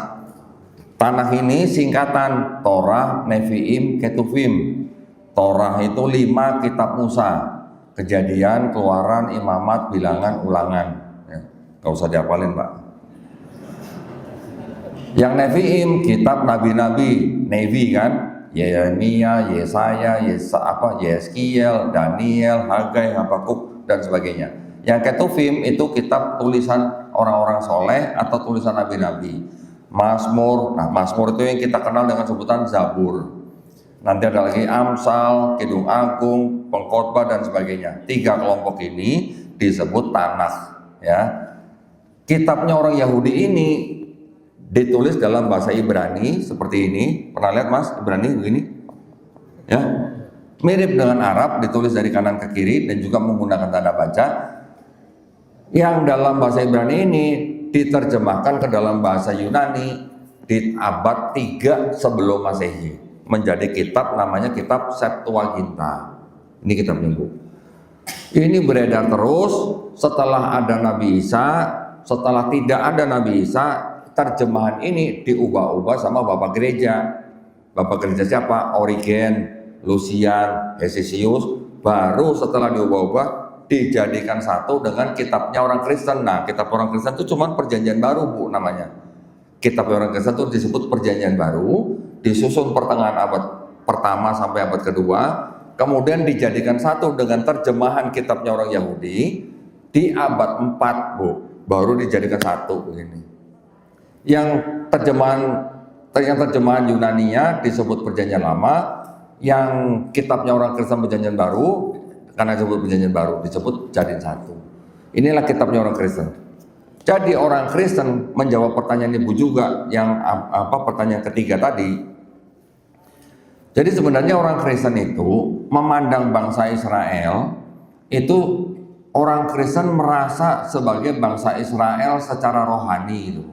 Tanakh ini singkatan Torah, Nevi'im, Ketuvim. Torah itu 5 kitab Musa. Kejadian, Keluaran, Imamat, Bilangan, Ulangan. Ya, gak usah dihafalin, Pak. Yang Nevi'im, kitab nabi-nabi, Nevi kan, Yeremia, Yesaya, Yeskiel, Daniel, Hagai, Habakuk, dan sebagainya. Yang Ketuvim itu kitab tulisan orang-orang soleh atau tulisan nabi-nabi. Mazmur, nah Mazmur itu yang kita kenal dengan sebutan Zabur. Nanti ada lagi Amsal, Kidung Agung, Pengkhotbah, dan sebagainya. 3 kelompok ini disebut Tanakh. Ya, kitabnya orang Yahudi ini ditulis dalam bahasa Ibrani seperti ini. Pernah lihat Mas Ibrani begini? Ya, mirip dengan Arab, ditulis dari kanan ke kiri dan juga menggunakan tanda baca. Yang dalam bahasa Ibrani ini diterjemahkan ke dalam bahasa Yunani di abad 3 sebelum Masehi menjadi kitab namanya kitab Septuaginta. Ini kitabnya Bu. Ini beredar terus setelah ada Nabi Isa, setelah tidak ada Nabi Isa. Terjemahan ini diubah-ubah sama Bapak Gereja. Bapak Gereja siapa? Origen, Lucian, Hesisius. Baru setelah diubah-ubah dijadikan satu dengan kitabnya orang Kristen. Nah, kitab orang Kristen itu cuma Perjanjian Baru Bu namanya. Kitab orang Kristen itu disebut Perjanjian Baru, disusun pertengahan abad pertama sampai abad kedua, kemudian dijadikan satu dengan terjemahan kitabnya orang Yahudi di abad 4 Bu, baru dijadikan satu begini. Yang terjemahan Yunaninya disebut Perjanjian Lama, yang kitabnya orang Kristen Perjanjian Baru, karena disebut Perjanjian Baru disebut jadiin satu. Inilah kitabnya orang Kristen. Jadi orang Kristen menjawab pertanyaan Ibu juga yang pertanyaan ketiga tadi. Jadi sebenarnya orang Kristen itu memandang bangsa Israel itu, orang Kristen merasa sebagai bangsa Israel secara rohani itu.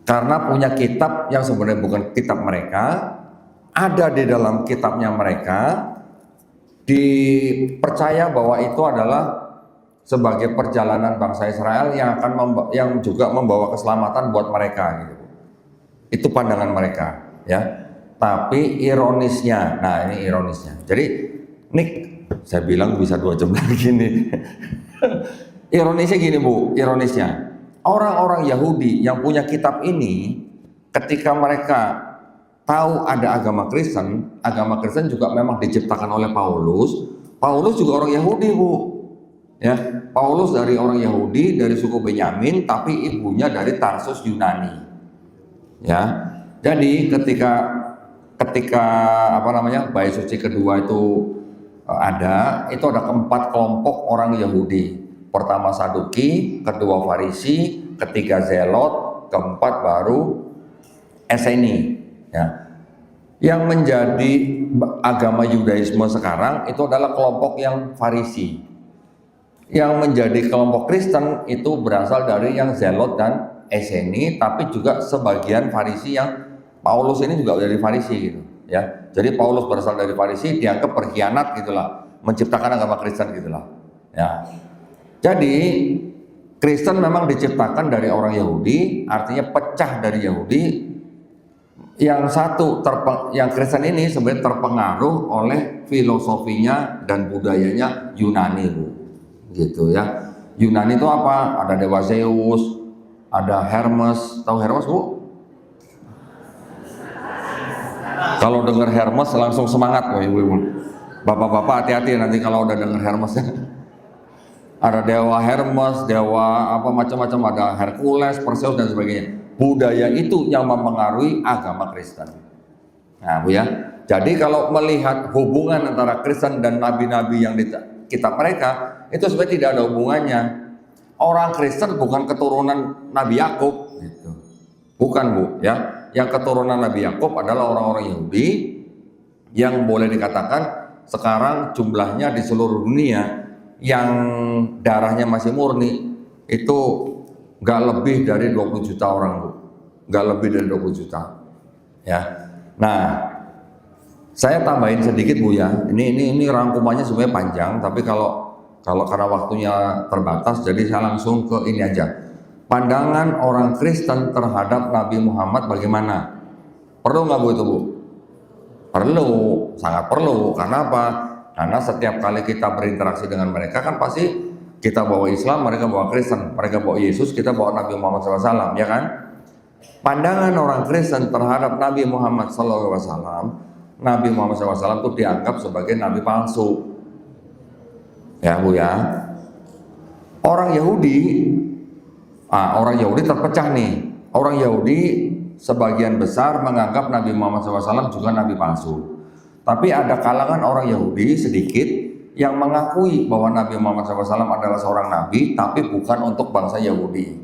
Karena punya kitab yang sebenarnya bukan kitab mereka, ada di dalam kitabnya mereka, dipercaya bahwa itu adalah sebagai perjalanan bangsa Israel yang yang juga membawa keselamatan buat mereka gitu. Itu pandangan mereka, ya. Tapi ironisnya, nah ini ironisnya. Jadi ini saya bilang bisa 2 jam lagi nih. Ironisnya gini Bu, ironisnya. Orang-orang Yahudi yang punya kitab ini, ketika mereka tahu ada agama Kristen juga memang diciptakan oleh Paulus. Paulus juga orang Yahudi Bu, ya. Paulus dari orang Yahudi, dari suku Benyamin, tapi ibunya dari Tarsus Yunani, ya. Jadi ketika bait suci kedua itu ada 4 kelompok orang Yahudi. Pertama Saduki, kedua Farisi, ketiga Zelot, keempat baru Eseni. Ya. Yang menjadi agama Yudaisme sekarang itu adalah kelompok yang Farisi. Yang menjadi kelompok Kristen itu berasal dari yang Zelot dan Eseni, tapi juga sebagian Farisi yang Paulus ini juga dari Farisi gitu. Ya. Jadi Paulus berasal dari Farisi, dianggap berkhianat gitulah, menciptakan agama Kristen gitulah. Ya. Jadi Kristen memang diciptakan dari orang Yahudi, artinya pecah dari Yahudi. Yang satu, yang Kristen ini sebenarnya terpengaruh oleh filosofinya dan budayanya Yunani Bu, gitu ya. Yunani itu apa? Ada dewa Zeus, ada Hermes. Tahu Hermes Bu? Kalau dengar Hermes langsung semangat loh ibu-ibu. Bapak-bapak hati-hati nanti kalau udah dengar Hermes. Ada dewa Hermes, dewa apa macam-macam, ada Hercules, Perseus dan sebagainya. Budaya itu yang mempengaruhi agama Kristen. Nah Bu ya, jadi kalau melihat hubungan antara Kristen dan nabi-nabi yang di kitab mereka, itu sebenarnya tidak ada hubungannya. Orang Kristen bukan keturunan Nabi Yakub, gitu. Bukan Bu ya. Yang keturunan Nabi Yakub adalah orang-orang Yahudi yang boleh dikatakan sekarang jumlahnya di seluruh dunia yang darahnya masih murni itu nggak lebih dari 20 juta orang Bu, nggak lebih dari 20 juta ya. Nah Saya tambahin sedikit Bu ya. Ini rangkumannya sebenarnya panjang, tapi kalau karena waktunya terbatas, jadi saya langsung ke ini aja. Pandangan orang Kristen terhadap Nabi Muhammad bagaimana? Perlu nggak Bu itu Bu? Perlu, sangat perlu. Karena apa? Karena setiap kali kita berinteraksi dengan mereka kan pasti kita bawa Islam, mereka bawa Kristen, mereka bawa Yesus, kita bawa Nabi Muhammad SAW, ya kan? Pandangan orang Kristen terhadap Nabi Muhammad SAW, Nabi Muhammad SAW itu dianggap sebagai nabi palsu. Ya Bu ya. Orang Yahudi terpecah nih. Orang Yahudi sebagian besar menganggap Nabi Muhammad SAW juga nabi palsu. Tapi ada kalangan orang Yahudi sedikit yang mengakui bahwa Nabi Muhammad SAW adalah seorang nabi, tapi bukan untuk bangsa Yahudi.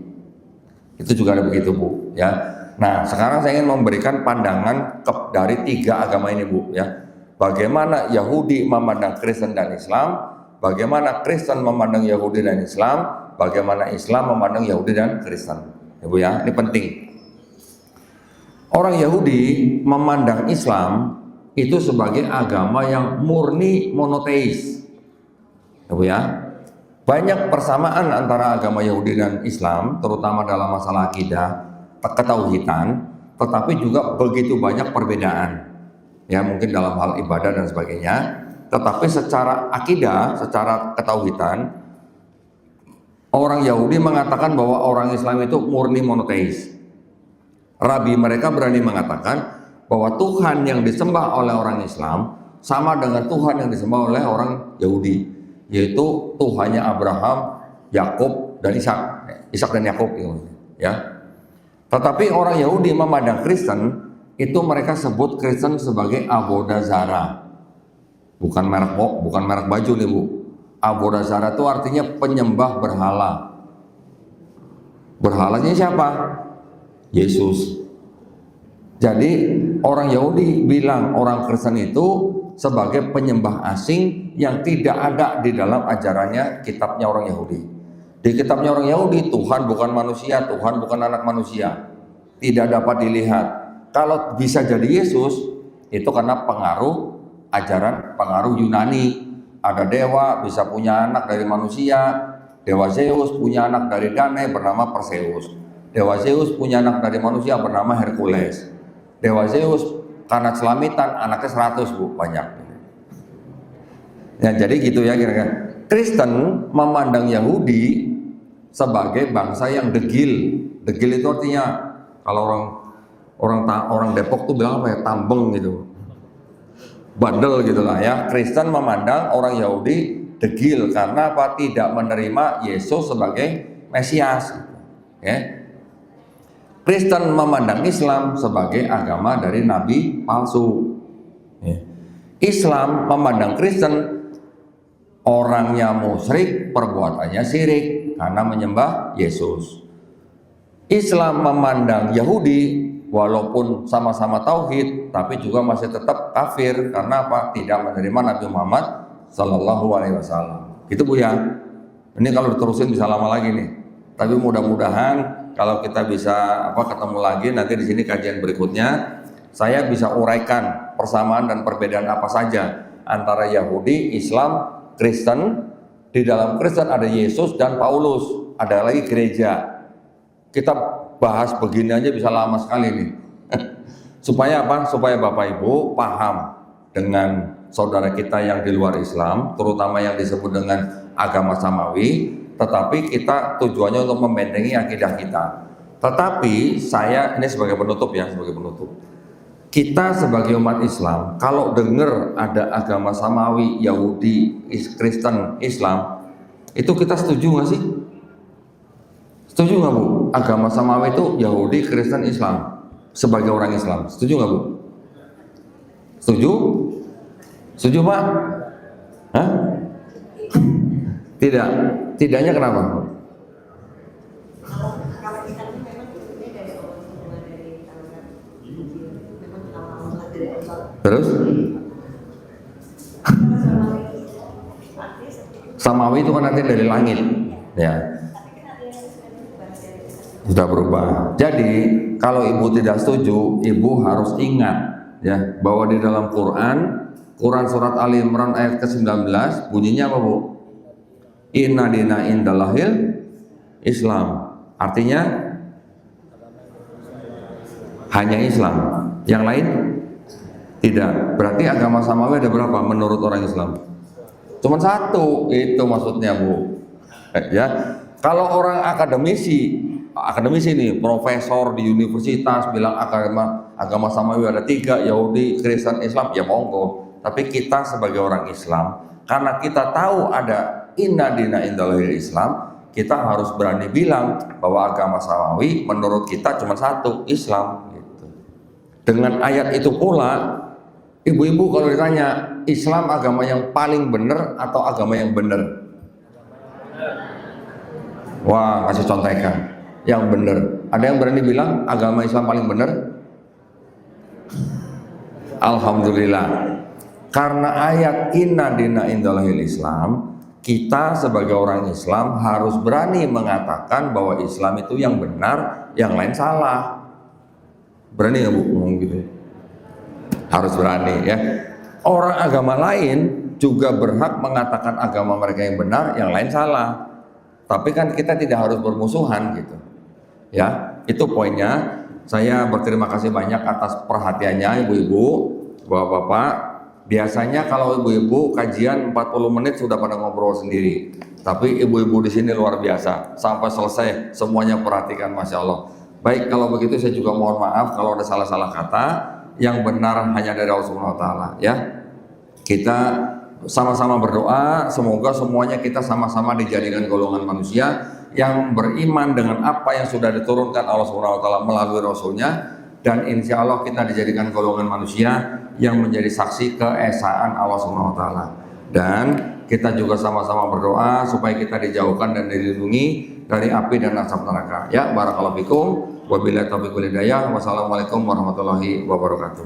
Itu juga ada begitu Bu ya. Nah, sekarang saya ingin memberikan pandangan dari 3 agama ini Bu ya. Bagaimana Yahudi memandang Kristen dan Islam, bagaimana Kristen memandang Yahudi dan Islam, bagaimana Islam memandang Yahudi dan Kristen. Ya Bu ya, ini penting. Orang Yahudi memandang Islam itu sebagai agama yang murni monoteis. Ya Bu ya. Banyak persamaan antara agama Yahudi dan Islam, terutama dalam masalah akidah, ketauhidan, tetapi juga begitu banyak perbedaan. Ya, mungkin dalam hal ibadah dan sebagainya, tetapi secara akidah, secara ketauhidan, orang Yahudi mengatakan bahwa orang Islam itu murni monoteis. Rabi mereka berani mengatakan bahwa Tuhan yang disembah oleh orang Islam sama dengan Tuhan yang disembah oleh orang Yahudi, yaitu Tuhannya Abraham, Yakub dan Ishak dan Yakub, ya. Tetapi orang Yahudi memandang Kristen itu mereka sebut Kristen sebagai Avodah Zarah. Bukan merek baju nih Bu. Avodah Zarah itu artinya penyembah berhala. Berhalanya siapa? Yesus. Jadi orang Yahudi bilang orang Kristen itu sebagai penyembah asing yang tidak ada di dalam ajarannya kitabnya orang Yahudi. Di kitabnya orang Yahudi, Tuhan bukan manusia, Tuhan bukan anak manusia, tidak dapat dilihat. Kalau bisa jadi Yesus, itu karena pengaruh Yunani. Ada dewa bisa punya anak dari manusia, dewa Zeus punya anak dari Danae bernama Perseus. Dewa Zeus punya anak dari manusia bernama Hercules. Dewa Zeus karena selamitan anaknya 100 Bu, banyak. Ya, jadi gitu ya kira-kira. Kristen memandang Yahudi sebagai bangsa yang degil. Degil itu artinya kalau orang Depok tuh bilang apa ya, tambeng gitu, bandel gitulah ya. Kristen memandang orang Yahudi degil karena apa? Tidak menerima Yesus sebagai Mesias. Ya. Kristen memandang Islam sebagai agama dari nabi palsu. Ya. Islam memandang Kristen orangnya musyrik, perbuatannya syirik karena menyembah Yesus. Islam memandang Yahudi walaupun sama-sama tauhid, tapi juga masih tetap kafir karena apa? Tidak menerima Nabi Muhammad Sallallahu Alaihi Wasallam. Gitu Bu ya. Ini kalau diterusin bisa lama lagi nih. Tapi mudah-mudahan kalau kita bisa ketemu lagi nanti di sini kajian berikutnya, saya bisa uraikan persamaan dan perbedaan apa saja antara Yahudi, Islam, Kristen. Di dalam Kristen ada Yesus dan Paulus, ada lagi gereja. Kita bahas begini aja bisa lama sekali nih. Supaya apa? Supaya Bapak Ibu paham dengan saudara kita yang di luar Islam, terutama yang disebut dengan agama samawi, tetapi kita tujuannya untuk membentengi akidah kita. Tetapi saya ini sebagai penutup ya, kita sebagai umat Islam, kalau dengar ada agama samawi, Yahudi, Kristen, Islam, itu kita setuju nggak sih? Setuju nggak Bu? Agama samawi itu Yahudi, Kristen, Islam sebagai orang Islam. Setuju nggak Bu? Setuju? Setuju Pak? Hah? Tidak. Tidaknya kenapa? Terus? Samawi itu kan nanti dari langit, ya. Sudah berubah. Jadi kalau ibu tidak setuju, ibu harus ingat ya bahwa di dalam Quran surat Ali Imran ayat ke-19 bunyinya apa, Bu? Inna dina indallahil Islam. Artinya hanya Islam, yang lain tidak. Berarti agama samawi ada berapa menurut orang Islam? Cuman satu, itu maksudnya, Bu. Ya, kalau orang akademisi nih, profesor di universitas bilang agama samawi ada 3, Yahudi, Kristen, Islam, ya monggo. Tapi kita sebagai orang Islam, karena kita tahu ada inna dina indallahil Islam, kita harus berani bilang bahwa agama samawi menurut kita cuma satu, Islam. Gitu. Dengan ayat itu pula, ibu-ibu kalau ditanya, Islam agama yang paling benar atau agama yang benar? Wah, kasih contekan. Yang benar. Ada yang berani bilang agama Islam paling benar? Alhamdulillah. Karena ayat inna dina indallahil Islam, kita sebagai orang Islam harus berani mengatakan bahwa Islam itu yang benar, yang lain salah. Berani nggak, Bu, ngomong gitu? Harus berani, ya. Orang agama lain juga berhak mengatakan agama mereka yang benar, yang lain salah. Tapi kan kita tidak harus bermusuhan gitu. Ya, itu poinnya. Saya berterima kasih banyak atas perhatiannya ibu-ibu, bapak-bapak. Biasanya kalau ibu-ibu kajian 40 menit sudah pada ngobrol sendiri. Tapi ibu-ibu di sini luar biasa. Sampai selesai semuanya perhatikan, Masya Allah. Baik, kalau begitu saya juga mohon maaf kalau ada salah-salah kata. Yang benar hanya dari Allah Subhanahu wa taala, ya. Kita sama-sama berdoa semoga semuanya kita sama-sama dijadikan golongan manusia yang beriman dengan apa yang sudah diturunkan Allah Subhanahu wa taala melalui rasulnya, dan insya Allah kita dijadikan golongan manusia yang menjadi saksi keesaan Allah Subhanahu wa taala. Dan kita juga sama-sama berdoa supaya kita dijauhkan dan dilindungi dari api dan asap neraka. Ya, barakallahu fikum. Wabillahi taufiq wal hidayah. Wassalamualaikum warahmatullahi wabarakatuh.